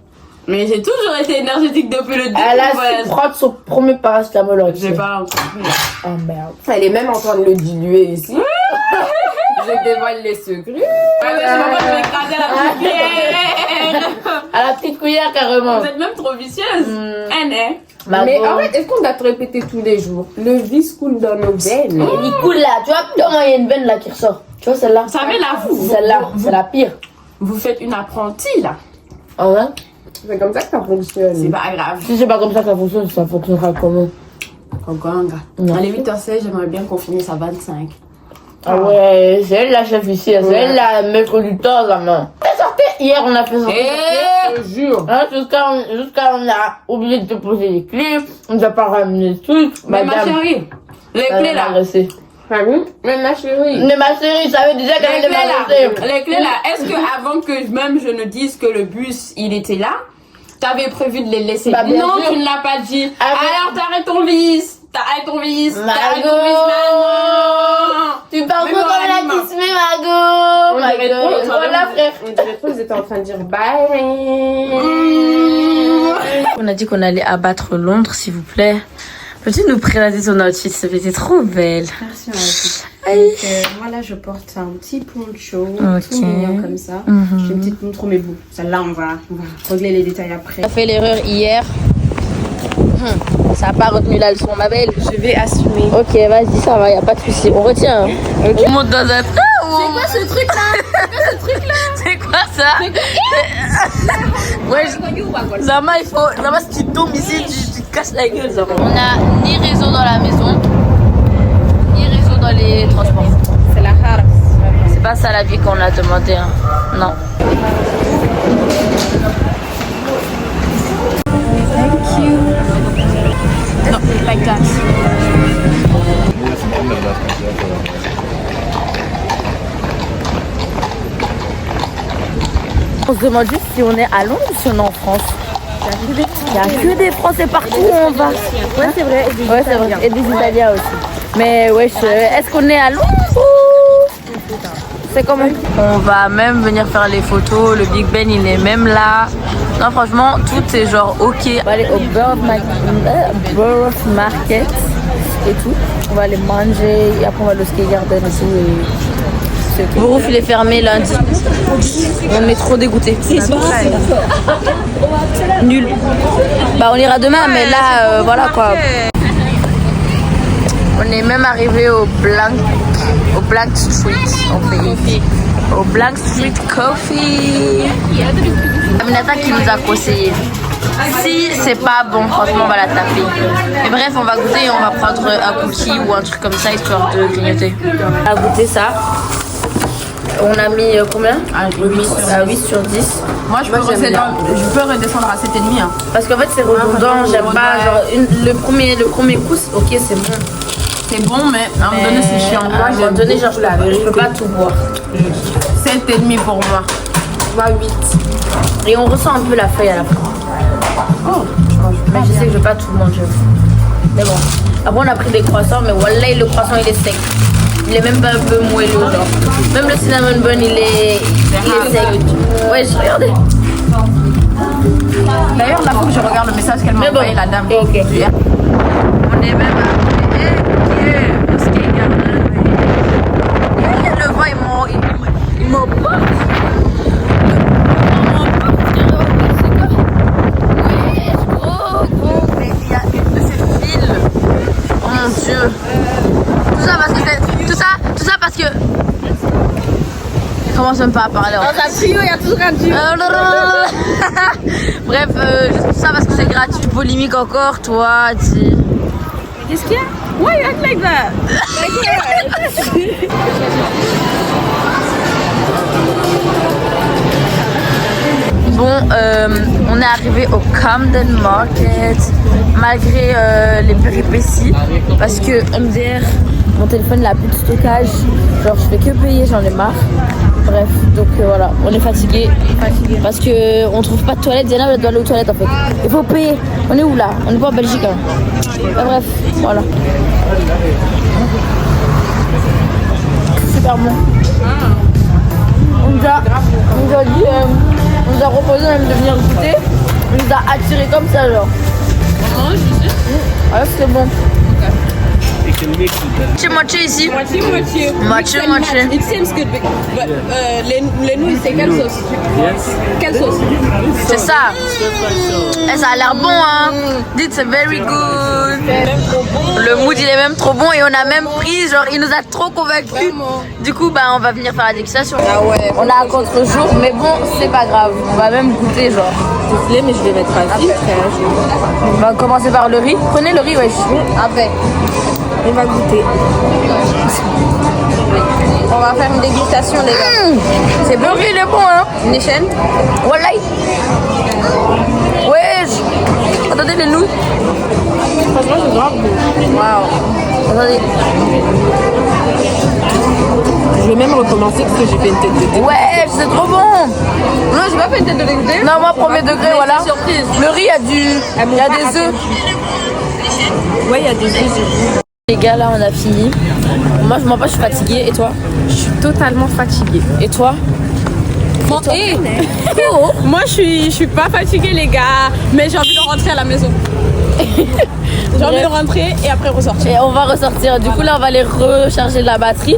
Mais j'ai toujours été énergétique depuis le début. Elle a su prendre son premier paracétamol. J'ai pas encore pris. Oh merde. Elle est même en train de le diluer ici. Je dévoile les secrets. Ouais, mais je vais écraser la petite cuillère. À la petite cuillère carrément. Vous êtes même trop vicieuse. Elle est. Mais en fait, est-ce qu'on doit te répéter tous les jours? Le vice coule dans nos veines. Il coule là, tu vois, comment il y a une veine là qui ressort. Tu vois celle-là? Vous savez là, Celle-là, c'est la pire. vous faites une apprentie là. Ah ouais? C'est comme ça que ça fonctionne. C'est pas grave. Si c'est pas comme ça que ça fonctionnera comment? Ganga. Non. Allez, 8h16, j'aimerais bien qu'on finisse à 25. Ah ouais, c'est elle la chef ici, c'est elle la maître du temps, la main. T'es sorti hier, on a fait sortir. Je te jure. Hein, jusqu'à on a oublié de te poser les clés, on nous a pas ramené le truc. Mais ma chérie, les clés là. Ah oui? Mais ma chérie. Mais ma chérie, je savais déjà qu'elle allait m'arrêter. Les clés là, est-ce que avant que même je ne dise que le bus il était là, t'avais prévu de les laisser? Bah, bien non, sûr. tu ne l'as pas dit. Ah, mais- Alors t'arrêtes ton vice. T'arrêtes ton vice. T'arrêtes ton Margot. vice maintenant. Tu parles Mais trop comme la moralement. Tismé, Margot. On dirait trop, Voilà, frère. On dirait trop, ils étaient en train de dire bye. On a dit qu'on allait abattre Londres, s'il vous plaît. Peux-tu nous présenter son outfit, s'il te plaît? C'est trop belle. Merci Marie. Donc moi là je porte un petit poncho tout mignon comme ça. J'ai une petite montre mais bon, celle-là on va régler les détails après. On a fait l'erreur hier. Ça n'a pas retenu la leçon, ma belle. Je vais assumer. Ok, vas-y, ça va, y a pas de souci. On retient. Hein. On monte dans un train. C'est quoi ce truc là? C'est quoi ça? Ouais, Zama, Zama, si tu tombes ici, tu te casses la gueule, Zama. On a ni réseau dans la maison, ni réseau dans les transports. C'est la rare. C'est pas ça la vie qu'on a demandé. Hein. Non. Non, like that. On se demande juste si on est à Londres ou si on est en France. Il y a que des Français partout où on va. Ouais, c'est vrai. Ouais, c'est vrai. Et des Italiens aussi. Mais wesh, est-ce qu'on est à Londres ou c'est comment? On va même venir faire les photos. Le Big Ben, il est même là. Non, franchement, tout est genre ok. On va aller au Borough Market et tout. On va aller manger. Et après, on va aller au Sky Garden et tout. Borough, il est fermé lundi. On est trop dégoûtés. Nul. Bah, on ira demain, mais là, voilà quoi. On est même arrivé au Blank Street en pays. Au Blank Street Coffee. Aminata qui nous a conseillé. Si c'est pas bon, franchement, on va la taper. Mais bref, on va goûter et on va prendre un cookie ou un truc comme ça histoire de grignoter. On va goûter ça. On a mis combien? 8 sur 10. Moi je peux redescendre à 7,5. Hein. Parce qu'en fait c'est redondant, j'aime pas. Genre, le premier coup, ok, c'est bon. C'est bon, mais à un moment donné c'est chiant. À un moment donné, genre, je peux pas tout boire. 7,5 pour moi. Moi 8. Et on ressent un peu la feuille à la fin. Oh, Mais je sais que je vais pas tout manger. Mais bon. Après on a pris des croissants, mais wallah le croissant il est sec. Il est même pas un peu moelleux genre. Même le cinnamon bun il est sec. Ouais, regardez. D'ailleurs, là, faut que je regarde le message qu'elle m'a envoyé, la dame. Ok. On est même après. Le vent il m'emporte. Dieu. Tout ça parce que commence même pas à parler. Dans un trio, il y a toujours un trio. Bref, juste tout ça parce que c'est gratuit, polémique encore, toi, tu... Qu'est-ce qu'il y a? Why you act like that? Bon, on est arrivé au Camden Market malgré les péripéties parce que MDR, mon téléphone il a plus de stockage, genre je fais que payer, j'en ai marre. Bref, donc voilà, on est fatigué parce que on trouve pas de toilette. Diana elle doit aller aux toilettes en fait. Il faut payer. On est où là? On est pas en Belgique hein. Bref, voilà. Super bon. On nous a dit, on nous a proposé même de venir goûter. On nous a attiré comme ça genre. Ah c'est bon. Moitié ici. Moitié. It seems good, but les nouilles, c'est quelle sauce? Quelle sauce? C'est ça. Et ça a l'air bon hein. Dites c'est very good. Le mood il est même trop bon et on a même pris genre il nous a trop convaincus. Du coup bah on va venir faire la dégustation. Ah ouais. On a un contre-jour mais bon c'est pas grave. On va même goûter genre. Désolé, mais je vais mettre à vite. On va commencer par le riz. Prenez le riz wesh. Avec. On va goûter. On va faire une dégustation les gars. C'est bon, le riz il est bon hein. Une échelle. Wallahi. Wesh. Attendez les nouilles. Franchement c'est grave bon. Waouh. Attendez. Je vais même recommencer parce que j'ai fait une tête de dégoûté. Ouais, c'est trop bon. Non, j'ai pas fait une tête de dégoûté. Non, moi premier degré, voilà. Surprise. Le riz, il y a des œufs. Ouais, il y a des œufs. Les gars, là, on a fini. Moi, je m'en pas, je suis fatiguée. Et toi? Je suis totalement fatiguée. Et toi? Bon, et moi, je suis pas fatiguée, les gars, mais j'ai envie de rentrer à la maison. J'ai envie de rentrer et après ressortir. Et on va ressortir. Du coup, là, on va aller recharger la batterie.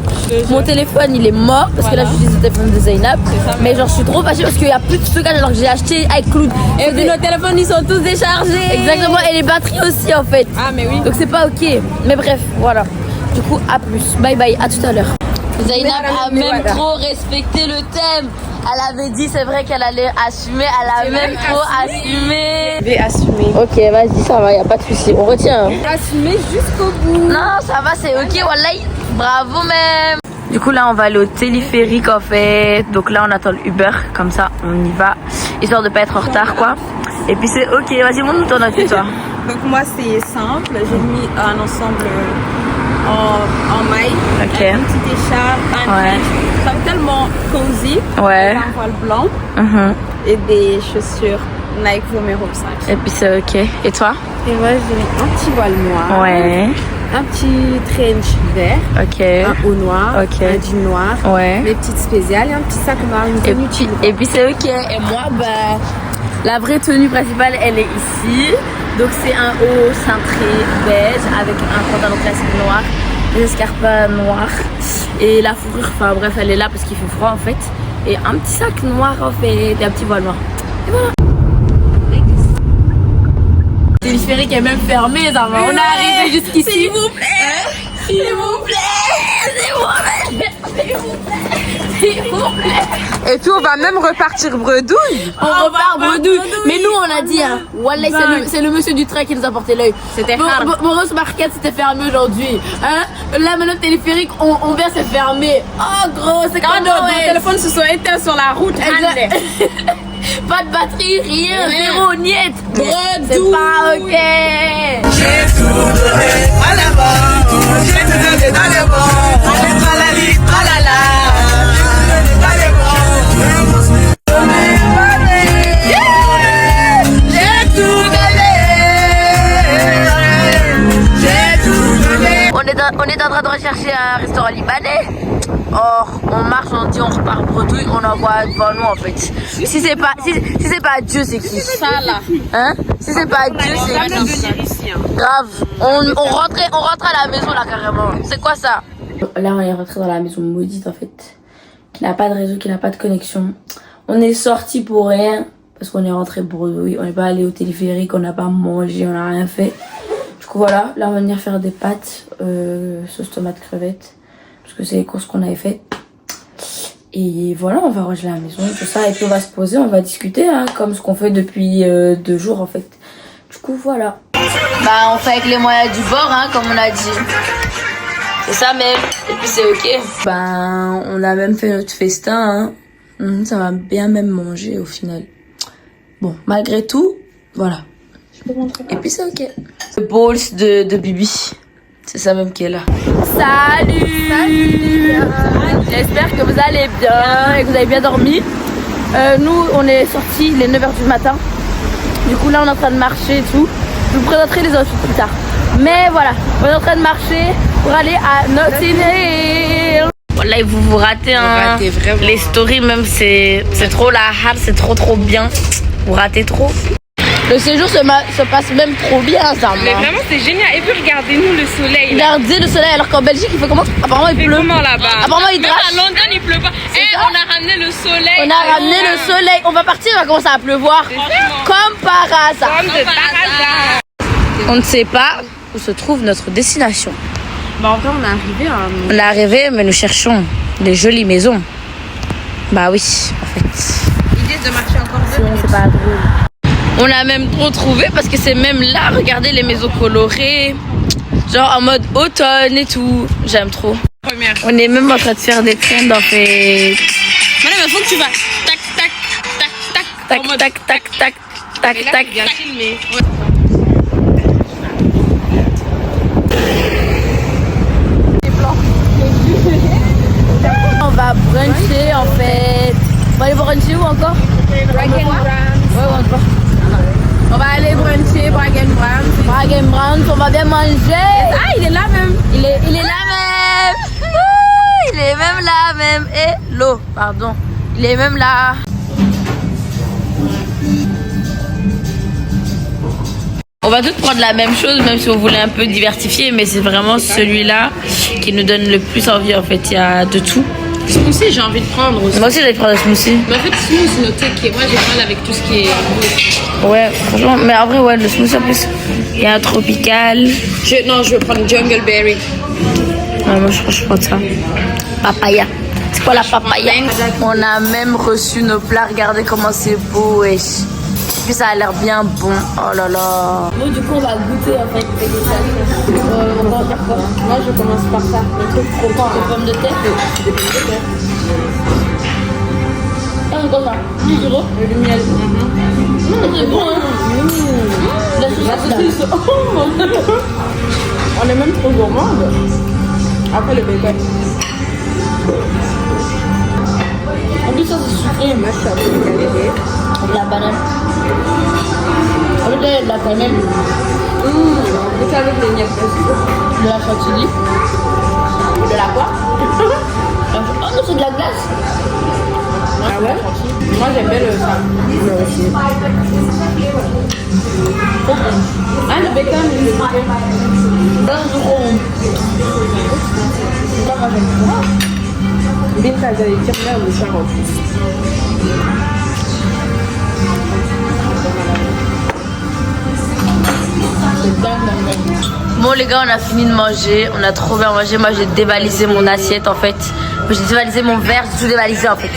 Mon téléphone, il est mort parce que là, j'utilise le téléphone de Zainab. Mais genre, je suis trop fâchée parce qu'il n'y a plus de stockage alors que j'ai acheté avec Cloud. Et puis nos téléphones, ils sont tous déchargés. Exactement. Et les batteries aussi, en fait. Ah, mais oui. Donc, c'est pas ok. Mais bref, voilà. Du coup, à plus. Bye bye. À tout à l'heure. Zainab a même trop respecté le thème. Elle avait dit, c'est vrai qu'elle allait assumer. Elle a même trop assumé. Je vais assumer. Ok, vas-y, ça va, y a pas de souci. On retient. Assumer jusqu'au bout. Non, ça va, c'est ok, wallahi. Bravo même. Du coup, là, on va aller au téléphérique en fait. Donc là, on attend le Uber. Comme ça, on y va. Histoire de pas être en retard, quoi. Et puis c'est ok. Vas-y, montre-nous ton outfit, toi. Donc moi, c'est simple. J'ai mis un ensemble en maille. Ok. Une petite écharpe, un t-shirt. Ça fait tellement cozy. Ouais. Un voile blanc. Et des chaussures Nike Vomero 5. Et puis c'est ok. Et toi? Et moi, j'ai mis un petit voile noir. Ouais. Un petit trench vert. Ok. Un haut noir. Ok. Un jean noir. Ouais. Des petites spéciales et un petit sac noir. Et puis c'est ok. Et moi, bah, la vraie tenue principale, elle est ici. Donc c'est un haut cintré beige avec un pantalon classique noir, des escarpins noirs et la fourrure, enfin bref, elle est là parce qu'il fait froid en fait. Et un petit sac noir en fait, et un petit voile noir. Et voilà. Le téléphérique est même fermé, ça va. On est arrivé jusqu'ici. S'il vous plaît. S'il vous plaît. S'il vous plaît. S'il vous plaît. S'il vous plaît. Et puis on va même repartir bredouille. On repart bredouille. Mais nous on a dit hein, Wallah c'est le monsieur du train qui nous a porté l'œil. C'était hard. Boros Market c'était fermé aujourd'hui. Hein? Là maintenant le téléphérique on vient c'est fermé. Oh gros c'est quand nos téléphones se sont éteints sur la route. Pas de batterie, rien, zéro, niet. Bredouille. C'est pas ok. J'ai tout donné à la mort. J'ai tout donné dans les bons. Tralali, tralala. J'ai tout donné dans les bons. J'ai tout donné. Bané. Or, on marche, on dit on repart bredouille, on envoie devant nous en fait. Si c'est pas Dieu, c'est qui? Ça là. Hein? Si c'est pas Dieu, c'est qui? Grave. On rentrait à la maison là carrément. C'est quoi ça? Là, on est rentré dans la maison maudite en fait. Qui n'a pas de réseau, qui n'a pas de connexion. On est sorti pour rien. Parce qu'on est rentré bredouille. On n'est pas allé au téléphérique, on n'a pas mangé, on n'a rien fait. Du coup voilà, là on va venir faire des pâtes, sauce tomate crevette. Parce que c'est les courses qu'on avait faites. Et voilà, on va ranger la maison, tout ça. Et puis on va se poser, on va discuter, hein, comme ce qu'on fait depuis 2 jours en fait. Du coup voilà. Bah on fait avec les moyens du bord, hein, comme on a dit. C'est ça même. Et puis c'est ok. Ben on a même fait notre festin, hein. Ça va bien même manger au final. Bon, malgré tout, voilà. Et puis c'est ok. Le balls de Bibi. C'est ça même qui est là. Salut. J'espère que vous allez bien et que vous avez bien dormi. Nous, on est sortis les 9h du matin. Du coup, là, on est en train de marcher et tout. Je vous présenterai les outfits plus tard. Mais voilà, on est en train de marcher pour aller à Notting Hill. Voilà, vous ratez, hein. Les stories même, c'est trop la hard, c'est trop bien. Vous ratez trop. Le séjour se passe même trop bien, ça. Mais vraiment, c'est génial. Et puis, regardez-nous le soleil. Regardez le soleil, alors qu'en Belgique, il fait comment? Apparemment, il pleut. Comment là-bas? Apparemment, il drache. Même à Londres, il pleut pas. On a ramené le soleil. On a ramené le soleil. On va partir, il va commencer à pleuvoir. Comme par hasard. Comme par hasard. On ne sait pas où se trouve notre destination. Bah, en fait, on est arrivé à... On est arrivé, mais nous cherchons des jolies maisons. Bah oui, en fait. L'idée de marcher encore 2 minutes. C'est pas drôle. On a même trop trouvé parce que c'est même là, regardez les maisons colorées. Genre en mode automne et tout. J'aime trop. Première. On est même en train de faire des trends en fait. Mais il faut que tu vas tac, tac, tac, tac. Tac, tac, tac, tac, tac, Et là, tac. tu viens filmer. Ouais. On va bruncher en fait. On va aller bruncher où encore? On va aller bruncher, Bragg & Browns, on va bien manger. Ah, il est là même. Il est là même. Ouh, il est même là même. Et l'eau, pardon. Il est même là. On va toutes prendre la même chose, même si on voulait un peu diversifier, mais c'est vraiment celui-là qui nous donne le plus envie en fait. Il y a de tout. Smoothie, j'ai envie de prendre aussi. Moi aussi, j'ai prendre le smoothie. Mais en fait, smoothie, notez que moi j'ai mal avec tout ce qui est. Ouais, franchement, mais en vrai, ouais, le smoothie en plus. Il y a un tropical. Non, je veux prendre Jungle Berry. Ouais, moi, je prends ça. Papaya. C'est quoi la papaya? On a même reçu nos plats. Regardez comment c'est beau, wesh. Puis ça a l'air bien bon. Oh là là. Nous, du coup, on va goûter en fait. On va faire quoi? Moi, je commence par ça. Le truc trop bon. Des pommes de terre. Des pommes de terre. Ah, c'est quoi ça? 10 €. Le miel. C'est bon, hein? La saucisse. On est même trop gourmande. Après le bacon. En plus, ça c'est sucré. Moi, je suis un peu galérée. De la banane. Avec de la cannelle. C'est avec les miettes. De la chantilly. De la quoi? Oh non, c'est de la glace. Ah ouais? Moi, j'aime bien le ça. Moi aussi. Ah, le bacon, il est bon. C'est trop bon. Ça, moi j'aime trop. Bien, ça, j'allais dire là, le char en plus. Bon les gars, on a fini de manger, on a trop bien mangé. Moi j'ai dévalisé mon assiette en fait. J'ai dévalisé mon verre, j'ai tout dévalisé en fait.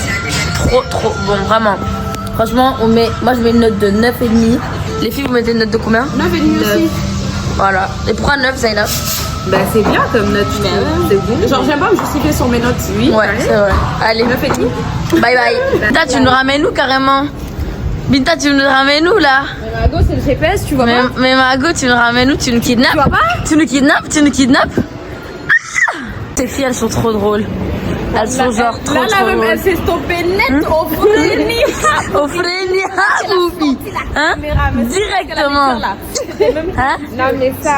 Trop bon, vraiment. Franchement, moi je mets une note de 9,5. Les filles, vous mettez une note de combien? 9,5 aussi. Voilà. Et pourquoi 9, Zainab? Bah c'est bien comme note, c'est bon. Genre j'aime pas me justifier sur mes notes. Oui, ouais, c'est vrai. Allez, 9,5. bye bye. Binta, tu nous ramènes où carrément? Binta, tu nous ramènes où là? Mais Margot, c'est le GPS, tu vois pas? Mais Margot, tu nous ramènes où? Tu nous kidnappes? Tu vois pas? Tu nous kidnappes? Ah, ces filles, elles sont trop drôles. Elles sont genre trop là, trop même, drôles. elle s'est stoppée net au Frénia. Au Frénia, Boubi. Hein? Directement. Hein? Non, mais ça.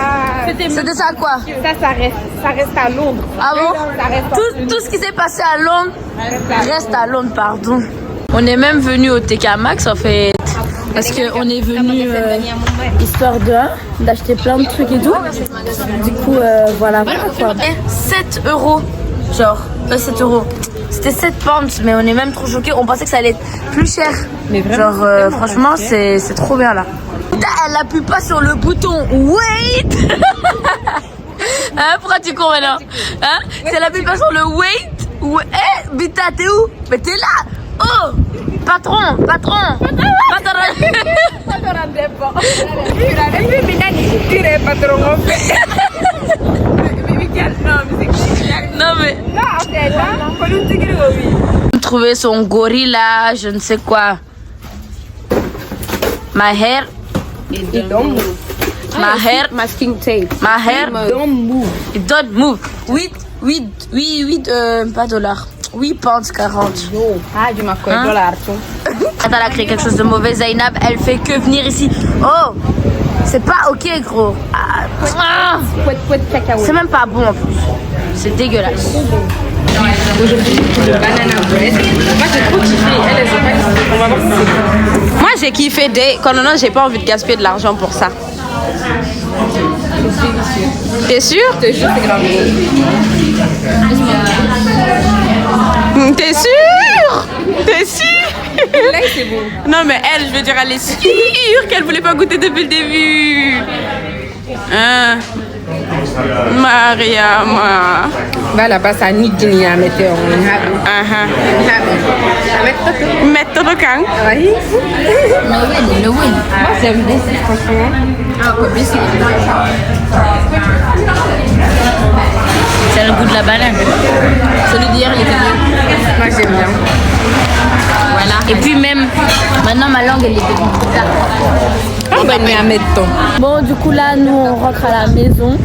C'était ça quoi? Ça reste à Londres. Ah bon? Ça reste Tout ce qui s'est passé à Londres reste à Londres, pardon. On est même venu au TK Maxx en fait. Parce qu'on est venu histoire d'acheter plein de trucs et tout. Du coup, voilà quoi. 7 €. Genre, 7 €. C'était 7 pounds, mais on est même trop choqués. On pensait que ça allait être plus cher. Mais vraiment, genre, franchement, c'est trop bien là. Putain, elle appuie pas sur le bouton wait. Hein, pourquoi tu cours maintenant? Hein? Si elle appuie pas sur le wait. Eh, Bita, t'es où? Mais t'es là. Oh, patron. Non mais trouver son gorilla, je ne sais quoi. My hair. masking tape. My hair. Don't move. It don't move. 8 pas dollars. 8 pounds 40. Ah, je m'accorde $. Quand elle a créé quelque chose de mauvais, Zainab, elle fait que venir ici. Oh, c'est pas ok, gros. C'est même pas bon en plus. C'est dégueulasse. Aujourd'hui, le banana bread. Moi, j'ai trop kiffé. Elle, pas kiffé. On va voir si c'est. Moi, j'ai kiffé des. Quand non, j'ai pas envie de gaspiller de l'argent pour ça. T'es sûr? Je te jure, c'est grave. T'es sûr? T'es sûr? Là, c'est bon. Non, mais elle, je veux dire, elle est sûre qu'elle voulait pas goûter depuis le début. Hein? Mariama. Va là-bas, ça nique ni à mettre en Mettre le camp. Oui. Le win. Moi, j'aime bien ça, franchement. C'est le goût de la banane. Celui d'hier, il était bon. Moi, j'aime bien. Voilà. Et puis même, maintenant ma langue, elle est devenue bizarre. On va mettre à mettre ton. Bon, du coup là, nous on rentre à la maison.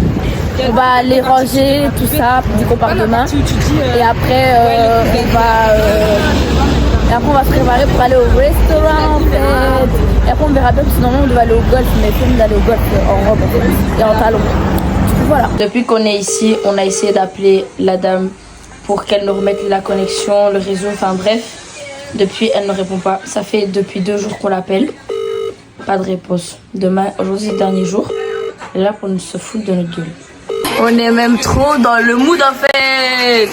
On va aller ranger tout ça, du qu'on part demain. Et après, on va se préparer pour aller au restaurant en fait. Et après, on verra bien, sinon on doit aller au golf. Mais film d'aller au golf en robe en fait, et en talons. Voilà. Depuis qu'on est ici, on a essayé d'appeler la dame pour qu'elle nous remette la connexion, le réseau, enfin bref. Depuis, elle ne répond pas. Ça fait depuis 2 jours qu'on l'appelle. Pas de réponse. Demain, aujourd'hui c'est le dernier jour. Elle est là pour nous se foutre de notre gueule. On est même trop dans le mood en fait.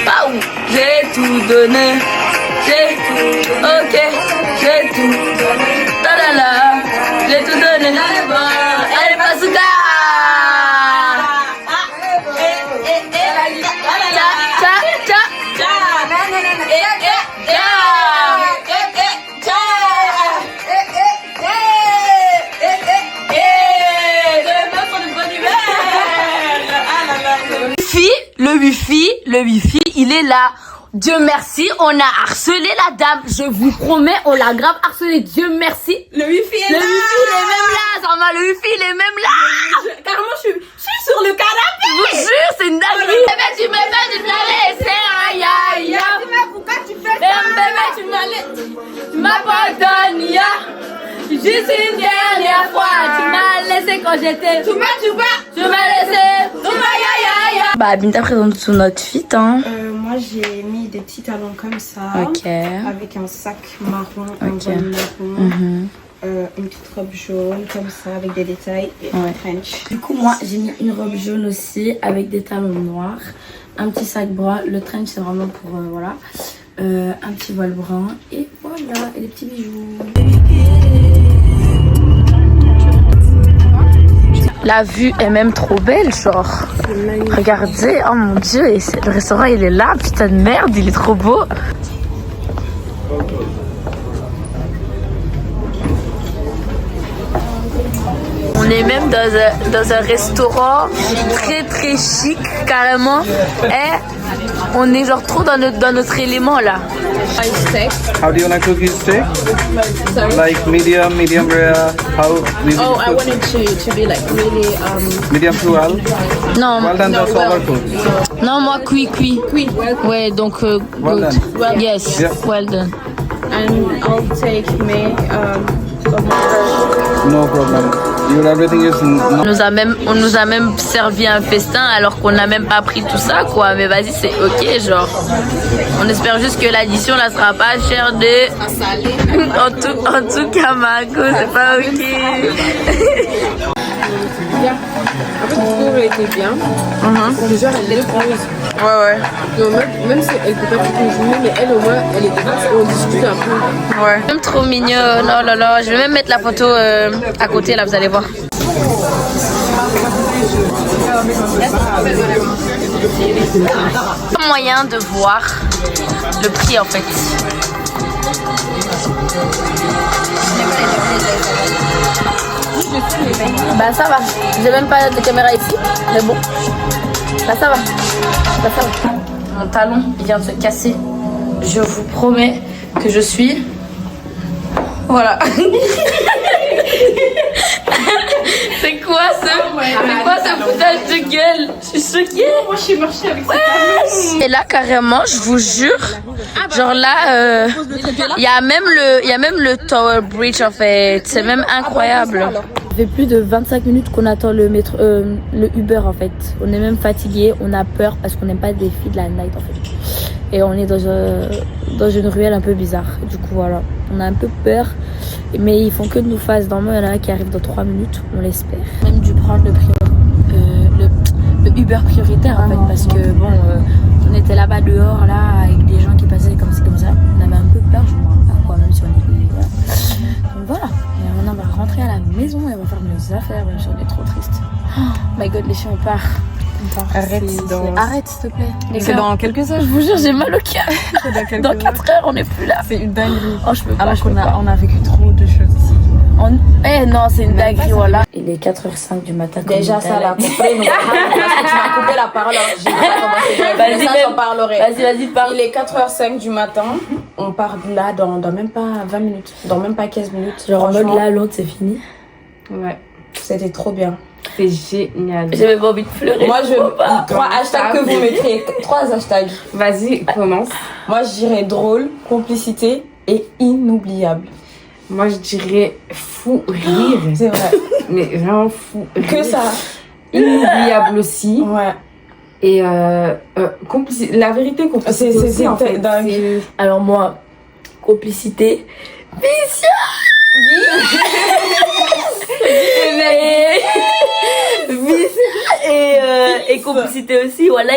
Ah oui, j'ai tout donné. J'ai tout. Ok, j'ai tout. Ta-da-la. J'ai tout donné. Allez, Bazooka. Le wifi, il est là. Dieu merci, on a harcelé la dame. Je vous promets, on l'a grave harcelé. Dieu merci. Le wifi est là. Le wifi, il est même là. Zama, le wifi, il est même là. Carrément, je suis sur le canapé. Je vous jure, c'est une dinguerie. Bébé, tu me l'as laissé. Aïe, aïe, aïe. Pourquoi tu fais ça? Bébé, tu m'as pas donné. Juste une dernière fois, tu m'as laissé quand j'étais. Tu m'as laissé. Bah, Binta présente son outfit, hein. Moi, j'ai mis des petits talons comme ça. Ok. Avec un sac marron, un bol marron. Une petite robe jaune comme ça avec des détails et un trench. Du coup, moi, j'ai mis une robe jaune aussi avec des talons noirs, un petit sac brun. Le trench, c'est vraiment pour voilà. Un petit voile brun et voilà, et des petits bijoux. La vue est même trop belle, genre. Regardez, oh mon dieu, et le restaurant il est là, putain de merde, il est trop beau. On est même dans un restaurant très très chic, carrément. Et on est genre trop dans notre élément là. How do you like cookies steak? Sorry? Like medium rare. How? Oh, I wanted to be like really Medium too well. Non, Well done, that's overcooked. non, moi cuit. Ouais, donc Well good. done. Yes, Yeah. well done. and I'll take me No problem. Everything is On nous a même servi un festin alors qu'on n'a même pas pris tout ça quoi. Mais vas-y, c'est ok, genre. On espère juste que l'addition là sera pas chère de. En tout cas, Marco, c'est pas ok. Bien. En fait, le discours était bien. Déjà, elle est trop rose. Ouais. Donc, même si elle peut pas tout consommer, mais elle au moins, elle était là, on discute un peu. Ouais. Même trop mignonne, oh là là. Je vais même mettre la photo à côté là, vous allez voir. Moyen de voir le prix en fait. Bah ça va, j'ai même pas de caméra ici, mais bon, bah ça va, Mon talon vient de se casser, je vous promets que je suis... Voilà. C'est quoi ce foutage de gueule? Je suis choquée. Moi, je suis marchée avec cette Et là carrément, je vous jure, genre là, il y a même le Tower Bridge en fait. C'est même incroyable. Ça fait plus de 25 minutes qu'on attend le Uber en fait. On est même fatigué, on a peur parce qu'on n'aime pas des filles de la night en fait. Et on est dans une ruelle un peu bizarre. Du coup voilà, on a un peu peur. Mais ils font que de nous face. Normalement, il y en a un qui arrive dans 3 minutes, on l'espère. On a même dû prendre le Uber prioritaire en fait, parce que bon, on était là-bas dehors, là, avec des gens qui passaient comme ça. On avait un peu peur, je ne me rends pas quoi, même si on était. Voilà. Donc voilà, et maintenant on va rentrer à la maison et on va faire nos affaires, même si on est trop triste. Oh my god, les chiens, on part. Arrête s'il te plaît. C'est dans quelques heures. Je vous jure, j'ai mal au cœur. Dans 4 heures, on n'est plus là. C'est une dinguerie. Oh, je peux pas. Alors qu'on a vécu trop de choses ici. Non, c'est une dinguerie, voilà. Il est 4h05 du matin. Déjà, ça l'a coupé. Tu m'as coupé la parole. J'ai pas commencé. J'en parlerai. Vas-y, parle. Il est 4h05 du matin. On part de là dans même pas 20 minutes. Dans même pas 15 minutes. Genre en mode là, l'autre, c'est fini. Ouais. C'était trop bien. C'est génial. J'ai même envie de pleurer. Moi, je veux 3 hashtags que vous mettrez. 3 hashtags. Vas-y, commence. Moi, je dirais drôle, complicité et inoubliable. Moi, je dirais fou rire. C'est vrai. Mais vraiment fou rire. Que ça. Inoubliable aussi. Ouais. Et la vérité, complicité aussi, en fait. Dingue. Alors moi, complicité, et complicité aussi, voilà.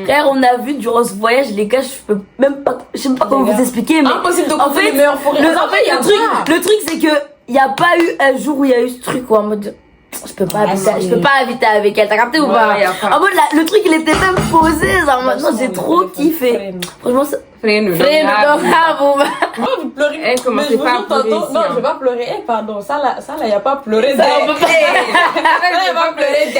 Frère, on a vu durant ce voyage, les gars, je sais pas comment vous expliquer, mais impossible de en fait, les meilleurs forêts. le truc c'est que il y a pas eu un jour où il y a eu ce truc où en mode je peux pas habiter avec elle, t'as capté ou pas? En mode le truc il était même posé, genre maintenant j'ai trop kiffé. Franchement ça. Frère, Moi, vous pleurez. Elle commençait pas à pleurer ici. Non, je vais pas pleurer. Pardon, ça là, y a pas pleurer Ça, on peut pas. y a pas pleurer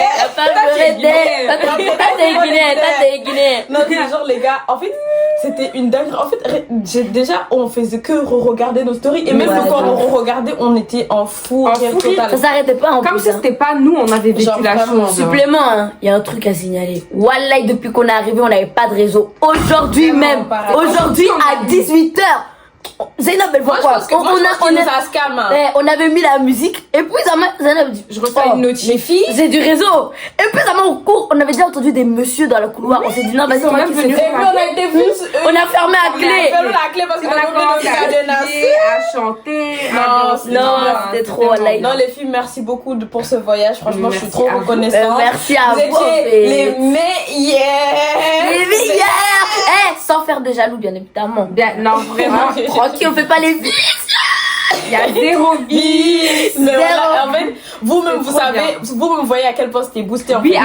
T'es guinéen. Non, c'est genre, les gars, en fait, c'était une dingue. En fait, déjà, on faisait que regarder nos stories. Et même quand on regardait, on était en fou rire total. Ça s'arrêtait pas en plus. Comme si c'était pas nous, on avait vécu la chose. Supplément, hein, il y a un truc à signaler. Wallahi, depuis qu'on est arrivé, on n'avait pas de réseau. Aujourd'hui même. Aujourd'hui à 18h. Zainab, elle voit quoi? On avait mis la musique et puis Zainab dit, je reçois une notifie. J'ai du réseau. Et puis on court, on avait déjà entendu des messieurs dans le couloir. On s'est dit non, vas-y, on va venir. Et puis on a été vus. On a fermé à clé. On a fermé la clé parce qu'on a commencé à chanter. Non, c'était trop. Non, les filles, merci beaucoup pour ce voyage. Franchement, je suis trop reconnaissante. Merci à vous. Vous étiez les meilleurs. Sans faire de jaloux, bien évidemment. Non, vraiment. Tranquille, on fait pas les vies. Il y a 0 bis. En fait, vous-même, vous savez, vous-même voyez à quel point c'était boosté. Oui,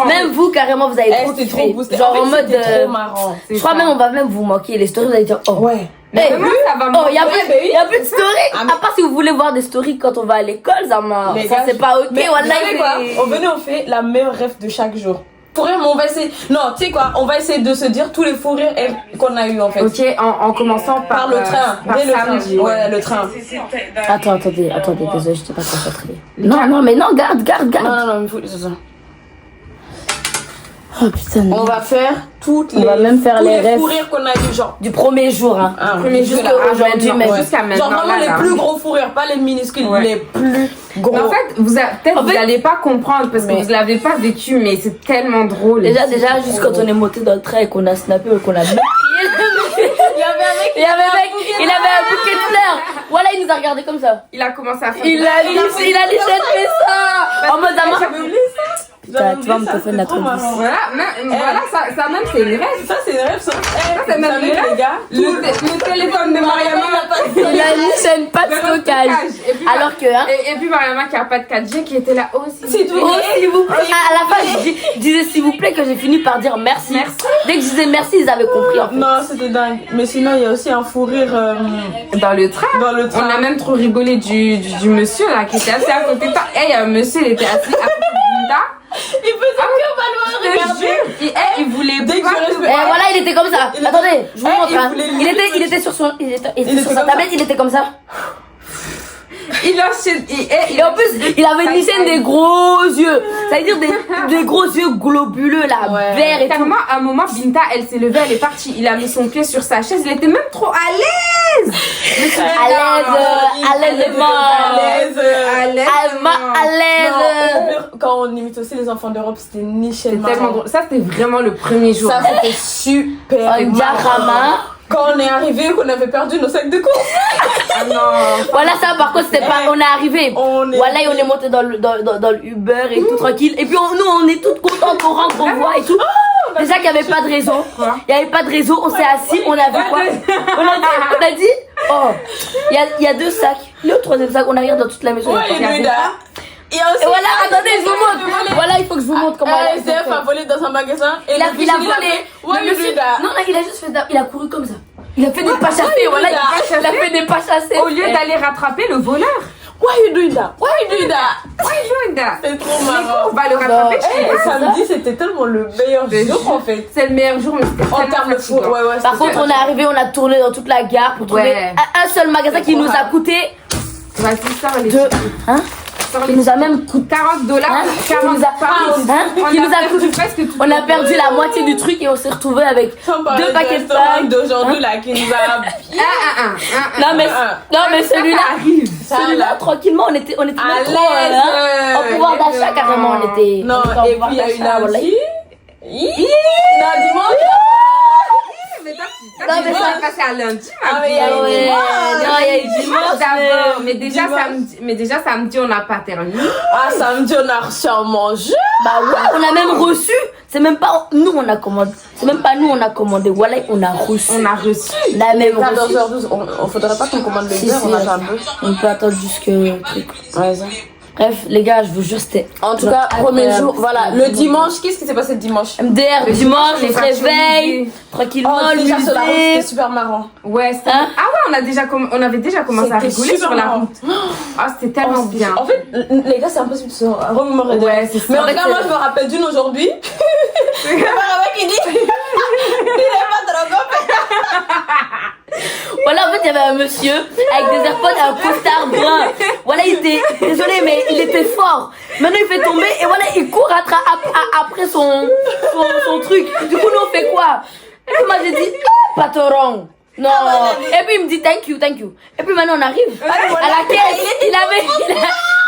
même vous, carrément, vous avez trop kiffé. Trop boosté. Genre en mode. Trop marrant. Je crois même, on va même vous manquer. Les stories, vous allez dire, oh. Ouais. Mais ça va il y a plus de stories. À part si vous voulez voir des stories quand on va à l'école, ça c'est pas ok. Mais voilà, on fait la meilleure rêve de chaque jour. Pour rien, mais on va essayer. Non, tu sais quoi, on va essayer de se dire tous les fous rires qu'on a eu en fait. Ok, en commençant par le train. Par le samedi. train. Ouais, le train. Attendez, désolé, je t'ai pas concentrée. Non, mais non, garde. Non, il faut. C'est ça. Oh putain. On va faire toutes les. On va même faire tous les les rêves. fous rires qu'on a eu, genre. Du premier jour, hein. Premier jour Jusqu'à aujourd'hui, mais jusqu'à maintenant. Genre vraiment les plus gros fous rires, pas les minuscules, les plus gros. Mais en fait, vous n'allez pas comprendre parce que vous l'avez pas vécu, mais c'est tellement drôle. Déjà, juste quand on est monté dans le train et qu'on a snappé et qu'on a même crié. Il y avait un mec, il avait un bouquet de fleurs. Voilà, il nous a regardé comme ça. Il a commencé à faire. Il a dit fait ça. En mode putain, tu vas me faire notre vie. Voilà, ça même c'est une rêve. Ça c'est une rêve, ça. C'est même une rêve, les gars. Le téléphone de Mariama. Il a une chaîne pas de stockage. Alors que, hein. Et puis Mariama qui a pas de 4G qui était là aussi. C'est tout. S'il vous plaît. À la fin, je disais s'il vous plaît que j'ai fini par dire merci. Dès que je disais merci, ils avaient compris en fait. Non, c'était dingue. Mais sinon, il y a aussi un fou rire dans le train. On a même trop rigolé du monsieur là qui était assis à côté de toi. Et il y a un monsieur, il était assis à côté de Linda. Il faisait que valoir regarder. Il voulait dès que je respecte. Et voilà, il était comme ça. Attendez, je vous montre. Hein. Il était sur son, il était sur sa tablette, il était comme ça. Et en plus, il avait une scène des gros yeux. Ça veut dire des gros yeux globuleux là, verts et tout. À un moment, Binta, elle s'est levée, elle est partie. Il a mis son pied sur sa chaise. Il était même trop à l'aise. À l'aise. Quand on imite aussi les enfants d'Europe, c'était nickel. Tellement drôle. Ça, c'était vraiment le premier jour. Ça, c'était super. Un diagramme. Quand on est arrivé, qu'on avait perdu nos sacs de course. Ah non. Voilà, ça par contre, c'était pas. On est arrivé. Voilà, et on est monté dans le Uber et tout tranquille. Et puis nous, on est toutes contentes qu'on rentre, qu'on voit et tout. Déjà qu'il n'y avait pas de réseau. Il n'y avait pas de réseau. On s'est assis. On a vu quoi? On a dit, oh, il y a 2 sacs. Le 3e sac, on arrive dans toute la maison. Et voilà, attendez, je vous montre. Voilà, il faut que je vous montre comment SDF a volé dans un magasin. Et il a volé. Non, il a juste fait. Il a couru comme ça. Il a fait des pas chassés. Voilà, il a fait des pas chassés. Au lieu d'aller rattraper le voleur. Why you doing that? Why you doing that? C'est trop marrant. On va le rattraper. Samedi, c'était tellement le meilleur jour en fait. C'est le meilleur jour, mais c'était en termes de fou. Par contre, on est arrivé, on a tourné dans toute la gare pour trouver un seul magasin qui nous a coûté. Vas-y, sors les hein? Qui nous a même coûté $40. Hein? Qui nous a coûté. On a perdu la moitié du truc et on s'est retrouvé avec 2 paquets de pain d'aujourd'hui là qui nous a non mais celui-là tranquillement on était même trop en pouvoir d'achat carrément on était. Non et puis il y a une là aussi. Non dimanche. Non, mais ça va passer à lundi. Il y a eu dimanche d'abord. Mais déjà samedi, on n'a pas terminé. Ah, samedi, on a reçu à manger. Bah ouais, on a même reçu. C'est même pas nous, on a commandé. C'est même pas nous, on a commandé. Voilà, on a reçu. On a reçu. On a même reçu. 14h12, on faudrait pas qu'on commande le Uber, on attend un peu. On peut attendre jusque truc. Ouais, ça. Bref, les gars, je vous jure, c'était. En tout cas, premier jour, voilà. Le dimanche, qu'est-ce qui s'est passé le dimanche? MDR, le dimanche, on se réveille, tranquillement, le déjà sur la route, c'était musée. super marrant. Ouais, c'était. Ah ouais, on avait déjà commencé à rigoler sur la route. Ah, c'était tellement bien. En fait, les gars, c'est impossible de se remémorer. Ouais, c'est ça. Mais en tout cas, moi, je me rappelle d'une aujourd'hui. C'est un mec qui dit il est pas trop Voilà, en fait, il y avait un monsieur avec des AirPods et un costard brun. Voilà, il était, désolé, mais il était fort. Maintenant, il fait tomber et voilà, il court après son truc. Du coup, nous, on fait quoi? Et puis, moi, j'ai dit, patron. Non. Et puis, il me dit, thank you. Et puis, maintenant, on arrive à la caisse.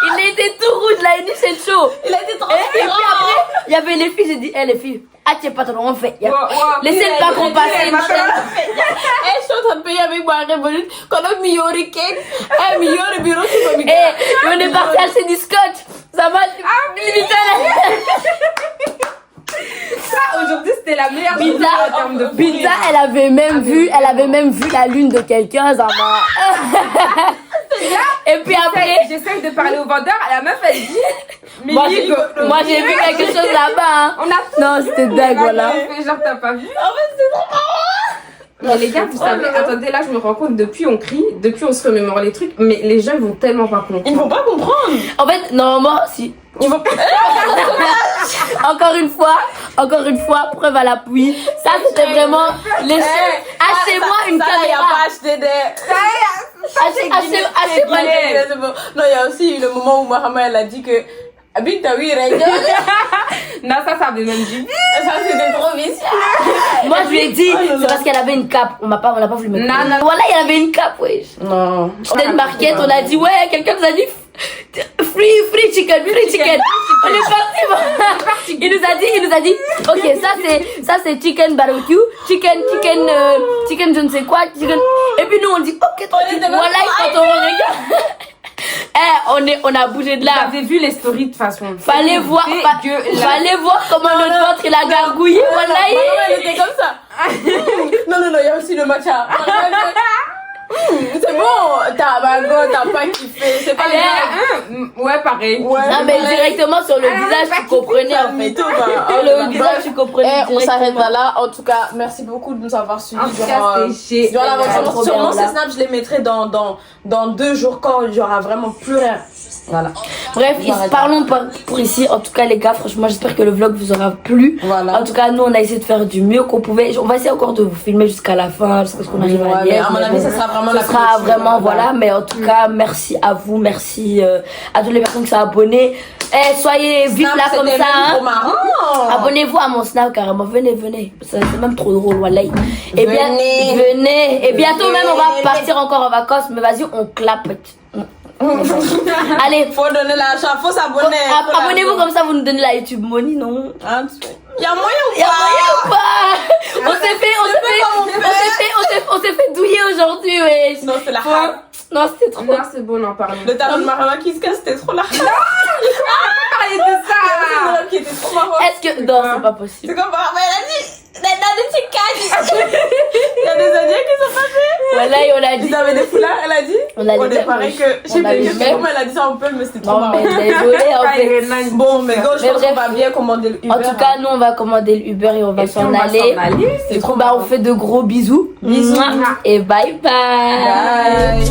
Il était tout rouge, là, il dit, c'est chaud. Il a été trop Et puis après, il y avait les filles, j'ai dit, les filles, tiens, patron, on fait. Laissez le patron passer. Je suis en train de payer avec moi Revolut. Quand on a Miori cake, Miori bureau, tu peux me dire. Et on est parti acheter du scotch. Ça va, limite Ça, aujourd'hui, c'était la meilleure Binta, journée en termes de Binta, elle avait même vu la lune de quelqu'un, ça m'a. Et puis après, j'essaye de parler au vendeur, la meuf elle dit. Moi j'ai vu quelque chose là-bas. Hein. Non, c'était dingue, voilà. Genre, t'as pas vu? En fait, c'est trop marrant. Mais les gars, vous savez, attendez, là je me rends compte, depuis on crie, depuis on se remémore les trucs, mais les gens ils vont tellement pas comprendre. Ils vont pas comprendre. En fait, normalement, si. Ils vont. Encore une fois, preuve à l'appui. Ça c'était vraiment les. Achetez-moi une caméra. Il y a pas acheté des. Achetez-moi. Non, il y a aussi eu le moment où Mahama elle a dit que Habite, oui, non, ça avait même dit. Ça, c'était trop vicieux. Moi, je lui ai dit, c'est parce qu'elle avait une cape. On n'a pas voulu mettre. Non. Voilà, il avait une cape, wesh. Non. C'était une marquette, on a dit, ouais, quelqu'un nous a dit free chicken. On est parti. Il nous a dit, ok, ça c'est chicken barbecue, chicken je ne sais quoi, chicken. Et puis nous on dit, ok, voilà, quand on regarde. On a bougé de là. Vous avez vu les stories de toute façon. Fallait voir comment notre ventre il a gargouillé, voilà. Elle était comme ça. Non, il y a aussi le matcha. C'est bon, t'as pas kiffé. C'est pas ouais, pareil. Ouais, non, mais directement sur le visage, tu comprenais en fait. Le visage, tu comprenais. On s'arrête là. En tout cas, merci beaucoup de nous avoir suivis durant l'aventure. Sûrement, ces snaps, je les mettrai dans 2 jours quand il y aura vraiment plus rien. Voilà. Bref, parlons pour ici. En tout cas, les gars, franchement, j'espère que le vlog vous aura plu. Voilà. En tout cas, nous, on a essayé de faire du mieux qu'on pouvait. On va essayer encore de vous filmer jusqu'à la fin, parce qu'on arrive à mais à mon avis, ça sera vraiment la sera vraiment, voilà. Mais en tout cas, merci à vous, merci à toutes les personnes qui sont abonnées. Soyez vite là comme ça. Hein. Abonnez-vous à mon Snap carrément. Venez. C'est même trop drôle, voilà. Et bien, venez. Et bientôt même, on va partir encore en vacances. Mais vas-y, on clappe. Allez, faut donner l'argent, faut s'abonner. Abonnez-vous comme ça, vous nous donnez la YouTube money, non? Y'a moyen ou pas? On s'est fait douiller aujourd'hui, ouais. Non, c'est la rame. Non, c'était trop. Non, c'est bon, non, pardon. Le talon de Mariama qui se casse, c'était trop la rame. Parlez de ça. Qui était trop marrant. Est-ce que. Non, c'est pas possible. C'est comme Mariama, elle a dit. Il y a des Indiens qui sont passés. Voilà, et on a dit. Ils avaient des foulards, elle a dit. On a dit. On est pareil que. Je sais pas comment elle a dit ça en peu, mais c'était trop marrant. Non, mais désolé, en fait. Bon, mais gauche, je pense qu'on va bien commander le Uber. En tout cas, nous, on va commander le Uber et on va s'en aller. C'est trop on fait de gros bisous. Bisous. Et bye bye.